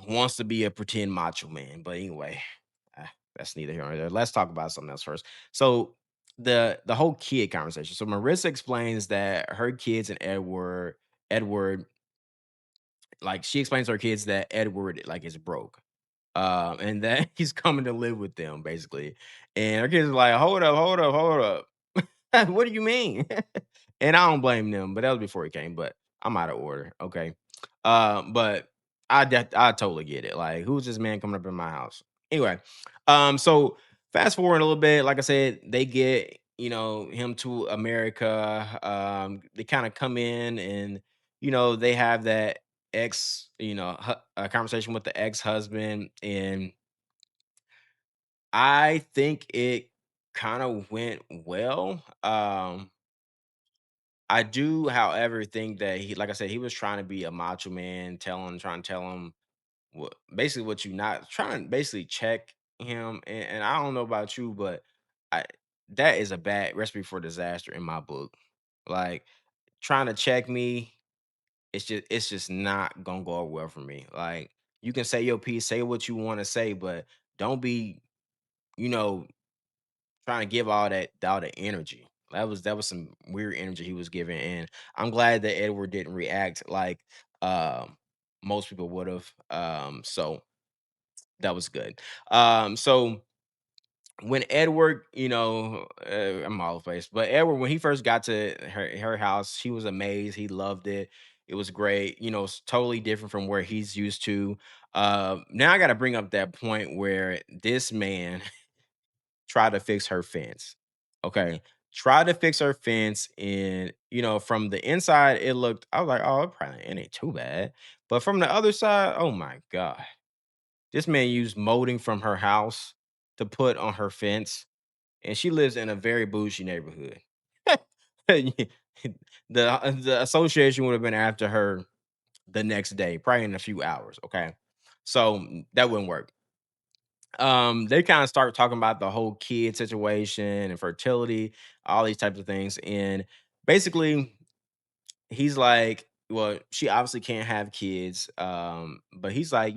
Speaker 1: wants to be a pretend macho man. But anyway, that's neither here nor there. Let's talk about something else first. So the whole kid conversation. So Marissa explains that her kids and Edward, like she explains to her kids that Edward like is broke. And that he's coming to live with them basically. And her kids are like, hold up, hold up, hold up. What do you mean? And I don't blame them, but that was before he came. But I'm out of order. Okay. But I totally get it. Like, who's this man coming up in my house? Anyway, so fast forward a little bit. Like I said, they get him to America. They kind of come in and they have that conversation with the ex husband, and I think it kind of went well. I do, however, think that like I said, he was trying to be a macho man, trying to tell him what basically what you not trying to basically check. him, and I don't know about you, but I that is a bad recipe for disaster in my book. Like trying to check me, it's just not gonna go well for me. Like you can say your piece, say what you want to say, but don't be, you know, trying to give all the energy. That was some weird energy he was giving, and I'm glad that Edward didn't react like most people would have. So that was good. So when Edward, I'm all over the place, but Edward, when he first got to her house, he was amazed. He loved it. It was great. It's totally different from where he's used to. Now I got to bring up that point where this man tried to fix her fence. Okay, tried to fix her fence, and from the inside, it looked. I was like, oh, it ain't too bad, but from the other side, oh my god, this man used molding from her house to put on her fence, and she lives in a very bougie neighborhood. The association would have been after her the next day, probably in a few hours. Okay, so that wouldn't work. They kind of start talking about the whole kid situation and fertility, all these types of things, and basically he's like, well, she obviously can't have kids, but he's like,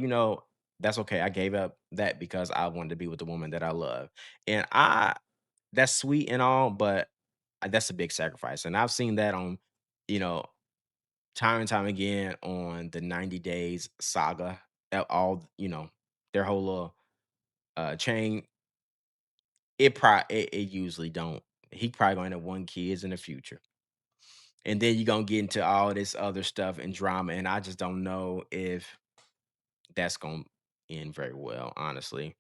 Speaker 1: that's okay. I gave up that because I wanted to be with the woman that I love, and that's sweet and all, but that's a big sacrifice. And I've seen that on, you know, time and time again on the 90 Days saga. All, their whole little chain. It usually don't. He probably gonna end up one kids in the future, and then you're gonna get into all this other stuff and drama. And I just don't know if that's gonna end very well, honestly.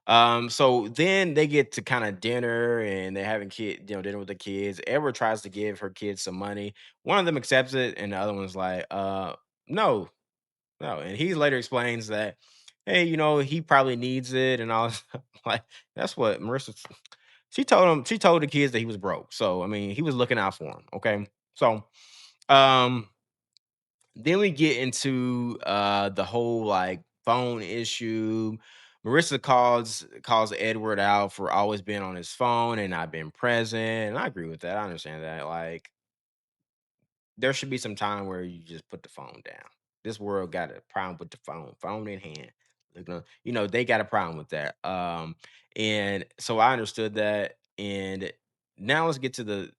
Speaker 1: So then they get to kind of dinner and they're having dinner with the kids. Edward tries to give her kids some money. One of them accepts it, and the other one's like, no, no. And he later explains that, hey, he probably needs it and all this stuff. Like, that's what she told the kids that he was broke. So I mean, he was looking out for them. Okay. So um then we get into the whole like phone issue. Marissa calls Edward out for always being on his phone and not being present. And I agree with that. I understand that. Like there should be some time where you just put the phone down. This world got a problem with the phone in hand. They got a problem with that. And so I understood that. And now let's get to the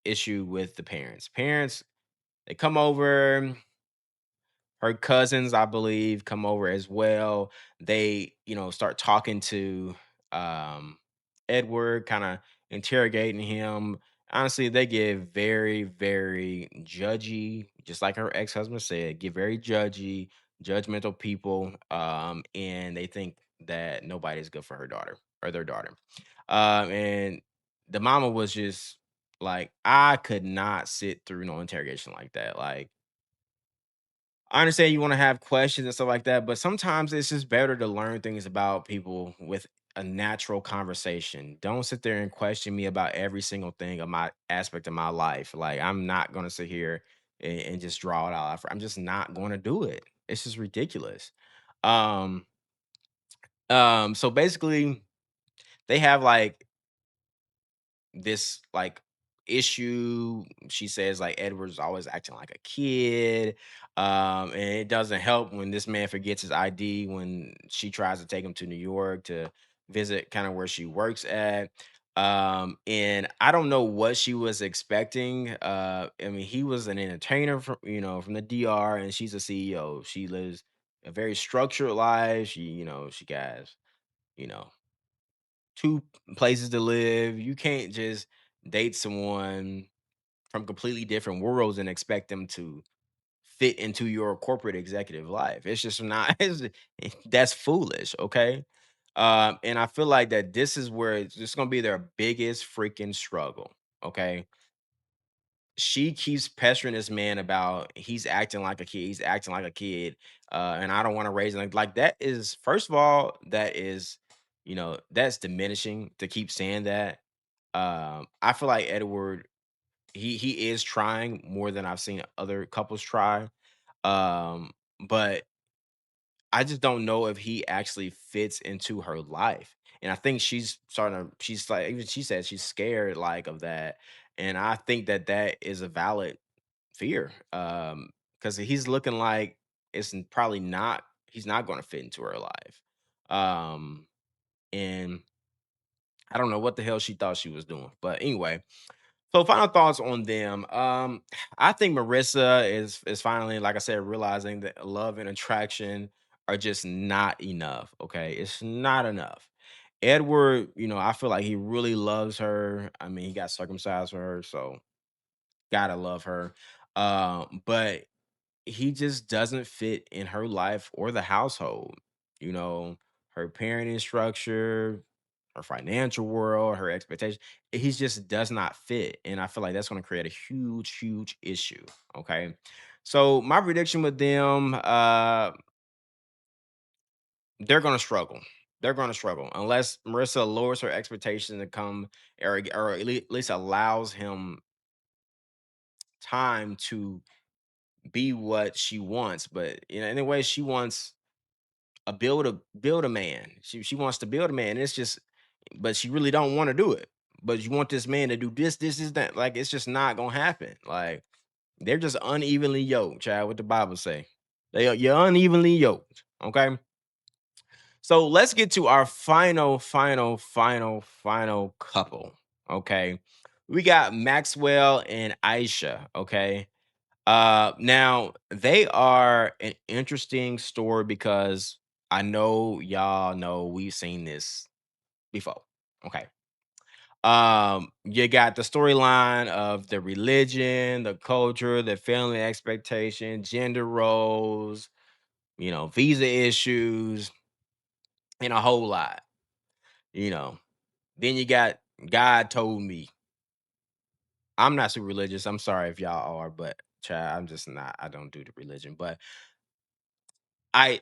Speaker 1: issue with the parents. Parents, they come over, her cousins, I believe, come over as well. They, start talking to um, Edward, kind of interrogating him. Honestly, they get very, very judgy, just like her ex husband said, get very judgy, judgmental people. And they think that nobody's good for her daughter or their daughter. And the mama was just like, I could not sit through no interrogation like that. Like, I understand you want to have questions and stuff like that, but sometimes it's just better to learn things about people with a natural conversation. Don't sit there and question me about every single thing of my aspect of my life. Like I'm not going to sit here and just draw it out. I'm just not going to do it. It's just ridiculous. Um, so basically, they have like this like issue. She says like Edward's always acting like a kid. And it doesn't help when this man forgets his ID when she tries to take him to New York to visit kind of where she works at. And I don't know what she was expecting. I mean, he was an entertainer from the DR, and she's a CEO. She lives a very structured life. She got, you know, 2 places to live. You can't just date someone from completely different worlds and expect them to fit into your corporate executive life. It's just not that's foolish, okay? And I feel like that this is where it's just gonna be their biggest freaking struggle, okay? She keeps pestering this man about he's acting like a kid, and I don't want to raise him like that is first of all, that is, that's diminishing to keep saying that. I feel like Edward, he is trying more than I've seen other couples try. But I just don't know if he actually fits into her life. And I think she's like, even she said she's scared like of that. And I think that that is a valid fear. Because he's looking like probably not, he's not going to fit into her life. Um, and I don't know what the hell she thought she was doing. But anyway, so final thoughts on them. I think Marissa is finally, like I said, realizing that love and attraction are just not enough. Okay, it's not enough. Edward, I feel like he really loves her. I mean, he got circumcised for her, so gotta love her. But he just doesn't fit in her life or the household. You know, her parenting structure, her financial world, her expectations. He just does not fit. And I feel like that's going to create a huge, huge issue. Okay. So my prediction with them, they're going to struggle. They're going to struggle unless Marissa lowers her expectations and come or at least allows him time to be what she wants. But in a way, she wants build a man. She wants to build a man. It's just, but she really don't want to do it. But you want this man to do this, is that. Like it's just not gonna happen. Like they're just unevenly yoked, child. What the Bible say? You're unevenly yoked. Okay. So let's get to our final couple. Okay. We got Maxwell and Aisha. Okay. Now they are an interesting story because I know y'all know we've seen this before. Okay. You got the storyline of the religion, the culture, the family expectation, gender roles, visa issues, and a whole lot, you know. Then you got God told me. I'm not super religious. I'm sorry if y'all are, but child, I'm just not. I don't do the religion, but I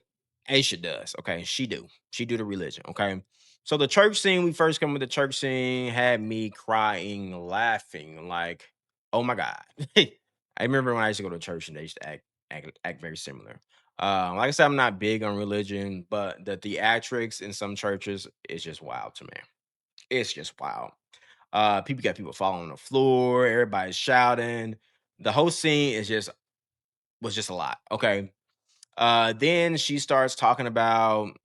Speaker 1: Aisha does. Okay, she do. She do the religion. Okay. So the church scene, we first come with the church scene, had me crying, laughing, like, oh my God. I remember when I used to go to church and they used to act very similar. Like I said, I'm not big on religion, but the theatrics in some churches is just wild to me. It's just wild. People got people falling on the floor, everybody's shouting. The whole scene was just a lot. Okay. Then she starts talking about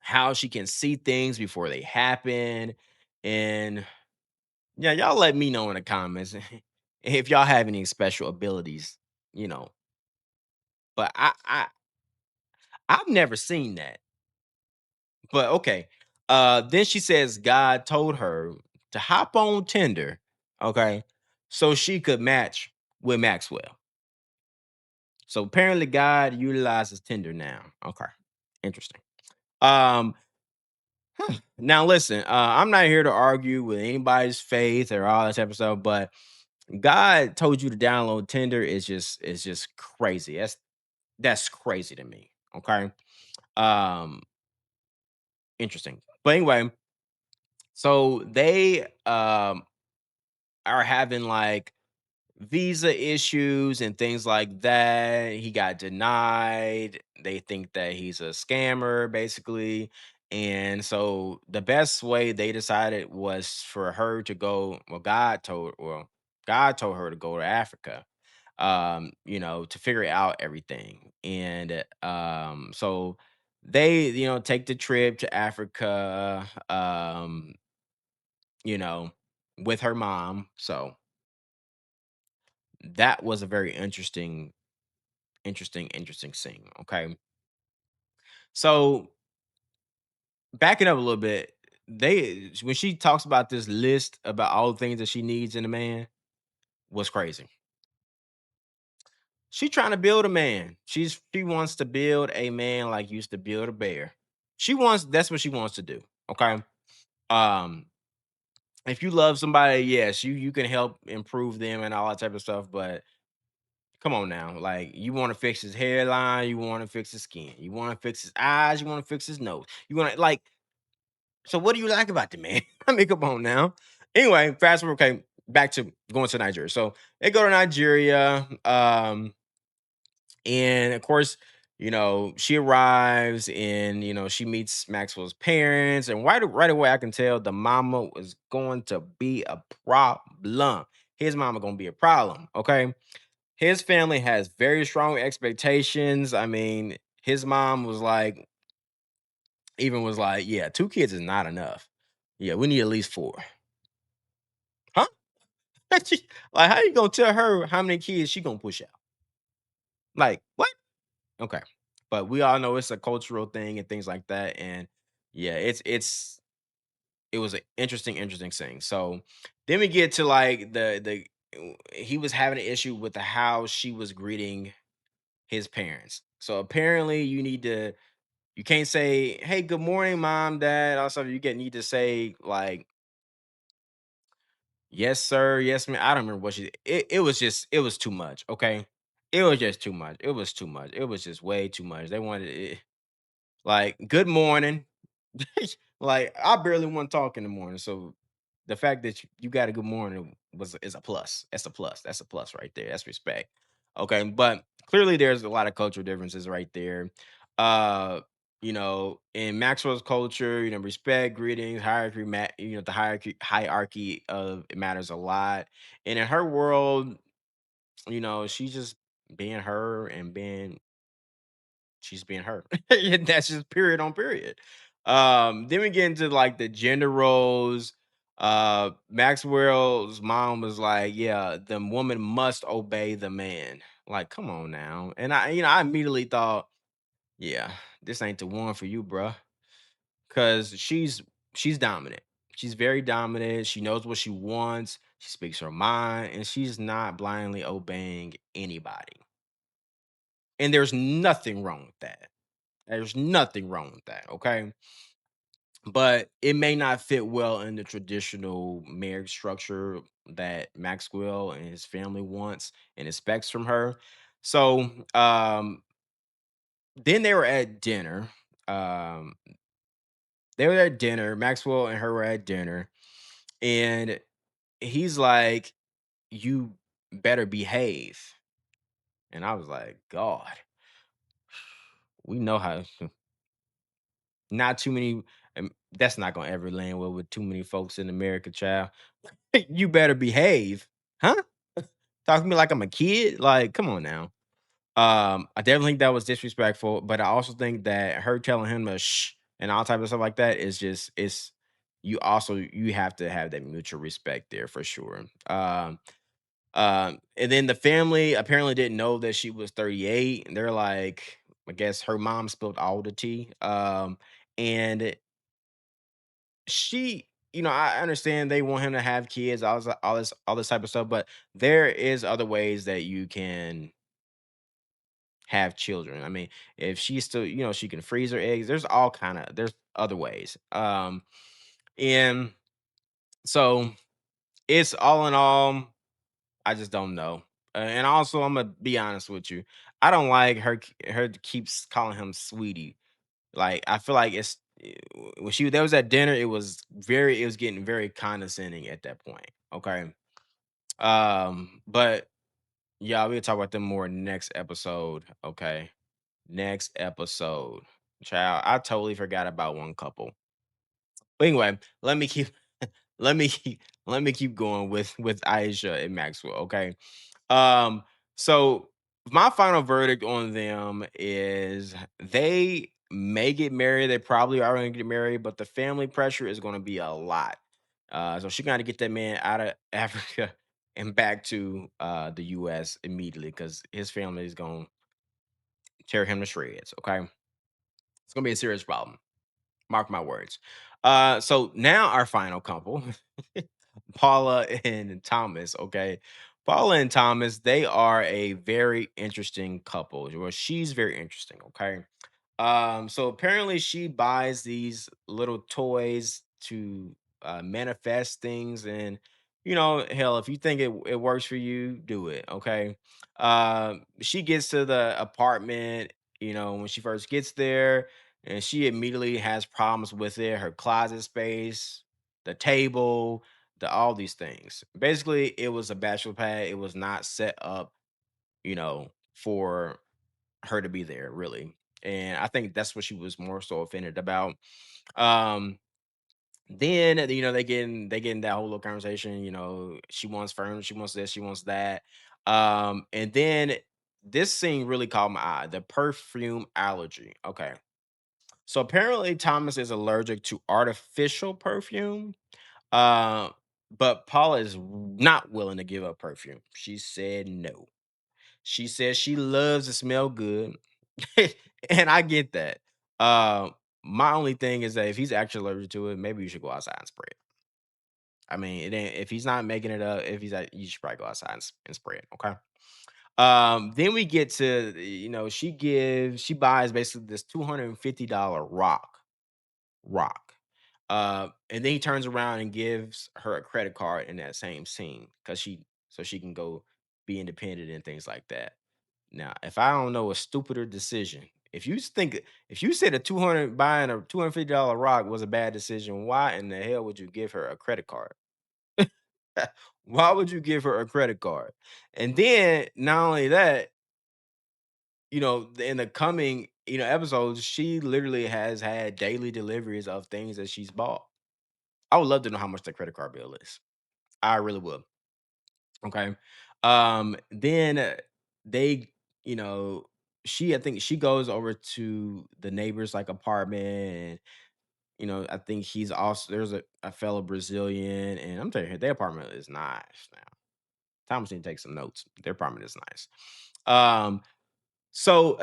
Speaker 1: how she can see things before they happen. And yeah, y'all let me know in the comments if y'all have any special abilities, you know. But I've never seen that. But okay. Then she says God told her to hop on Tinder, okay, so she could match with Maxwell. So apparently God utilizes Tinder now. Okay. Interesting. Um, Now, listen, I'm not here to argue with anybody's faith or all that type of stuff, but God told you to download Tinder is just crazy. That's crazy to me. Okay. Um, Interesting. But anyway, so they are having like visa issues and things like that. He got denied. They think that he's a scammer, basically. And so the best way they decided was for her to go. God told her to go to Africa, to figure out everything. And so they, take the trip to Africa, you know, with her mom. So that was a very interesting scene. Okay. So backing up a little bit, when she talks about this list about all the things that she needs in a man was crazy. She trying to build a man. She wants to build a man like used to build a bear. That's what she wants to do. Okay. Um, if you love somebody, yes, you can help improve them and all that type of stuff, but come on now. Like, you want to fix his hairline, you want to fix his skin, you want to fix his eyes, you want to fix his nose. You want to like, so what do you like about the man? I mean, come on now. Anyway, fast forward, okay, back to going to Nigeria. So they go to Nigeria. And of course, She arrives and she meets Maxwell's parents, and right away I can tell the mama was going to be a problem. His mama gonna be a problem. Okay, his family has very strong expectations. I mean, his mom was like, yeah, 2 kids is not enough. Yeah, we need at least four. Huh? Like, how you gonna tell her how many kids she gonna push out? Like, what? Okay. But we all know it's a cultural thing and things like that. And yeah, it was an interesting thing. So then we get to like he was having an issue with the how she was greeting his parents. So apparently you can't say, hey, good morning, mom, dad. Also, need to say like, yes, sir, yes, ma'am. I don't remember what it was just it was too much. Okay. It was just too much. It was too much. It was just way too much. They wanted it. Like, good morning. Like, I barely want to talk in the morning. So the fact that you got a good morning is a plus. That's a plus. That's a plus right there. That's respect. Okay. But clearly there's a lot of cultural differences right there. Uh, in Maxwell's culture, respect, greetings, hierarchy, the hierarchy of it matters a lot. And in her world, she's just being her and she's being her. And that's just period on period. Then we get into like the gender roles. Maxwell's mom was like, yeah, the woman must obey the man. Like, come on now. And I immediately thought, yeah, this ain't the one for you, bruh. Cause she's dominant. She's very dominant. She knows what she wants. She speaks her mind, and she's not blindly obeying anybody. And there's nothing wrong with that. There's nothing wrong with that, okay? But it may not fit well in the traditional marriage structure that Maxwell and his family wants and expects from her. So, then they were at dinner. Um, they were at dinner. Maxwell and her were at dinner, and he's like, "You better behave." And I was like, "God, we know how." Not too many. That's not gonna ever land well with too many folks in America, child. You better behave, huh? Talk to me like I'm a kid. Like, come on now. I definitely think that was disrespectful, but I also think that her telling him to shh and all type of stuff like that is just it's you have to have that mutual respect there for sure. And then the family apparently didn't know that she was 38. And they're like, I guess her mom spilled all the tea. And I understand they want him to have kids, all this type of stuff, but there is other ways that you can have children. I mean, if she's still, she can freeze her eggs. There's other ways. And so it's all in all, I just don't know. And also, I'm gonna be honest with you. I don't like her keeps calling him sweetie. Like, I feel like when she there was at dinner, it was getting very condescending at that point. Okay. But yeah, we'll talk about them more next episode. Okay. Next episode. Child, I totally forgot about one couple. But anyway, let me keep let me keep going with Aisha and Maxwell. Okay. Um, so my final verdict on them is they may get married. They probably are going to get married, but the family pressure is going to be a lot. So she got to get that man out of Africa and back to the U.S. immediately because his family is going to tear him to shreds. Okay, it's going to be a serious problem. Mark my words. So now our final couple, Paula and Thomas. Okay, Paula and Thomas, they are a very interesting couple. Well, she's very interesting. Okay, so apparently she buys these little toys to manifest things, and hell, if you think it works for you, do it. Okay, she gets to the apartment. When she first gets there and she immediately has problems with it. Her closet space, the table, all these things. Basically, it was a bachelor pad. It was not set up, for her to be there, really. And I think that's what she was more so offended about. Um, then they get in that whole little conversation. She wants firm, she wants this, she wants that. And then this scene really caught my eye. The perfume allergy. Okay. So apparently Thomas is allergic to artificial perfume. Uh, but Paula is not willing to give up perfume. She said no. She says she loves to smell good. And I get that. My only thing is that if he's actually allergic to it, maybe you should go outside and spray it. I mean, it ain't if he's not making it up, if he's at, you should probably go outside and spray it. Okay. Then we get to she buys basically this $250 rock. And then he turns around and gives her a credit card in that same scene because she can go be independent and things like that. Now, if I don't know a stupider decision, if you said a 200 buying a $250 rock was a bad decision, why in the hell would you give her a credit card? Why would you give her a credit card? And then not only that, in the coming, episodes, she literally has had daily deliveries of things that she's bought. I would love to know how much the credit card bill is. I really would. Okay. Then they, you know, I think she goes over to the neighbor's like apartment, and I think he's also there's a fellow Brazilian, and I'm telling you, their apartment is nice now. Thomas need to take some notes. Their apartment is nice. Um, so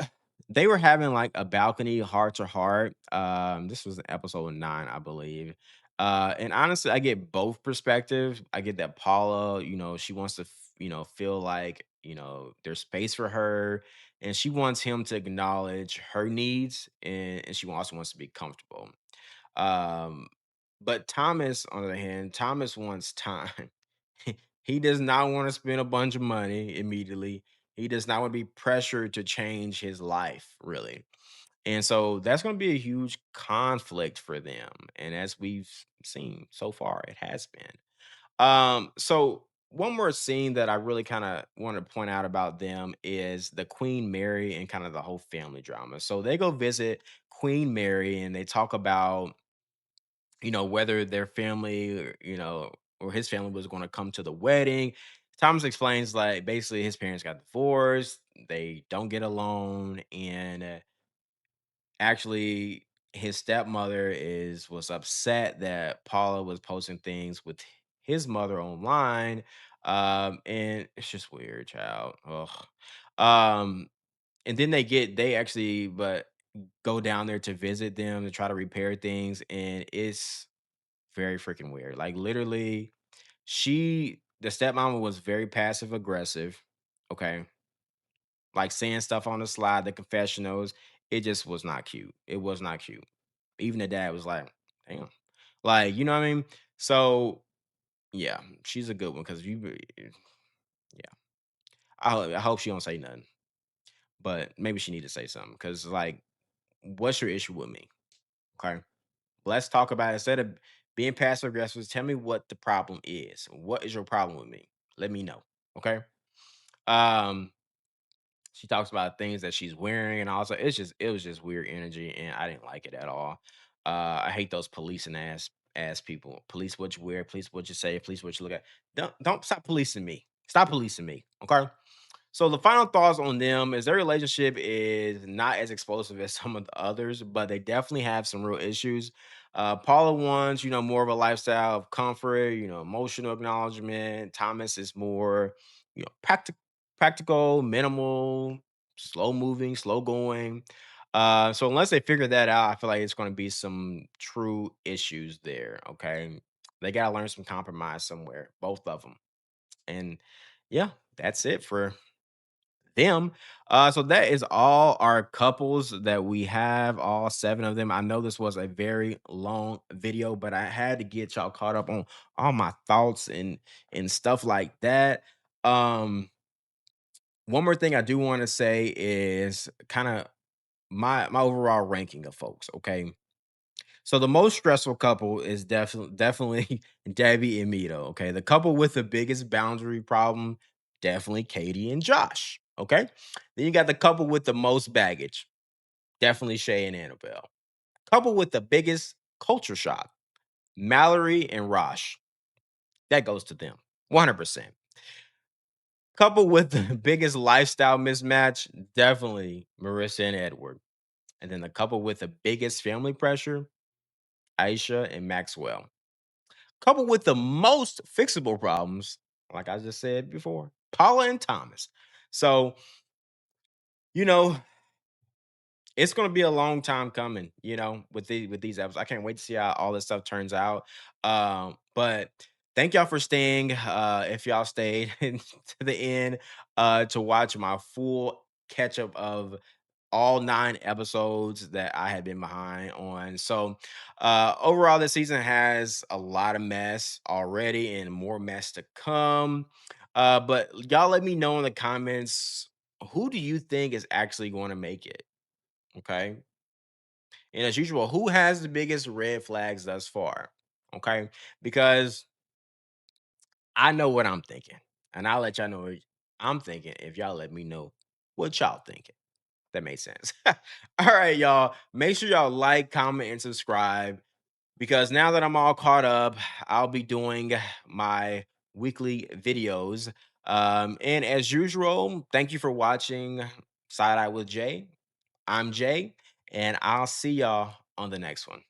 Speaker 1: they were having like a balcony heart to heart. This was in episode 9, I believe. And honestly, I get both perspectives. I get that Paula, she wants to, feel like, there's space for her, and she wants him to acknowledge her needs, and she also wants to be comfortable. Um, but Thomas, on the other hand, Thomas wants time. He does not want to spend a bunch of money immediately. He does not want to be pressured to change his life, really. And so that's going to be a huge conflict for them. And as we've seen so far, it has been. So one more scene that I really kind of want to point out about them is the Queen Mary and kind of the whole family drama. So they go visit Queen Mary and they talk about whether their family or his family was going to come to the wedding. Thomas explains like basically his parents got divorced, they don't get along, and actually his stepmother is was upset that Paula was posting things with his mother online. And it's just weird, child. Ugh. Um, and then they actually but go down there to visit them to try to repair things, and it's very freaking weird. Like literally, the stepmama was very passive aggressive. Okay. Like saying stuff on the slide, the confessionals. It just was not cute. It was not cute. Even the dad was like, damn. Like, you know what I mean? So yeah, she's a good one because yeah. I hope she don't say nothing. But maybe she need to say something. Cause like, what's your issue with me? Okay. Let's talk about it. Instead of being passive aggressive, tell me what the problem is. What is your problem with me? Let me know. Okay. Um, she talks about things that she's wearing, and also it was just weird energy, and I didn't like it at all. I hate those policing ass people. Police what you wear, police what you say, police what you look at. Don't stop policing me. Stop policing me. Okay. So the final thoughts on them is their relationship is not as explosive as some of the others, but they definitely have some real issues. Paula wants, more of a lifestyle of comfort, emotional acknowledgement. Thomas is more, practical, minimal, slow moving, slow going. So unless they figure that out, I feel like it's going to be some true issues there. Okay, they got to learn some compromise somewhere, both of them. And yeah, that's it for them. So that is all our couples that we have, all 7 of them. I know this was a very long video, but I had to get y'all caught up on all my thoughts and stuff like that. Um, one more thing I do want to say is kind of my overall ranking of folks. Okay, so the most stressful couple is definitely Debbie and Mido. Okay, the couple with the biggest boundary problem, definitely Katie and Josh. Okay. Then you got the couple with the most baggage. Definitely Shea and Annabelle. Couple with the biggest culture shock. Mallory and Rosh. That goes to them. 100%. Couple with the biggest lifestyle mismatch. Definitely Marissa and Edward. And then the couple with the biggest family pressure. Aisha and Maxwell. Couple with the most fixable problems. Like I just said before. Paula and Thomas. So, you know, it's gonna be a long time coming, with these episodes. I can't wait to see how all this stuff turns out. But thank y'all for staying. If y'all stayed to the end, to watch my full catch up of all 9 episodes that I had been behind on. So overall, this season has a lot of mess already and more mess to come. But y'all let me know in the comments, who do you think is actually going to make it? Okay. And as usual, who has the biggest red flags thus far? Okay. Because I know what I'm thinking. And I'll let y'all know what I'm thinking if y'all let me know what y'all thinking. That makes sense. All right, y'all. Make sure y'all like, comment, and subscribe, because now that I'm all caught up, I'll be doing my weekly videos. And as usual, thank you for watching Side Eye with Jay. I'm Jay, and I'll see y'all on the next one.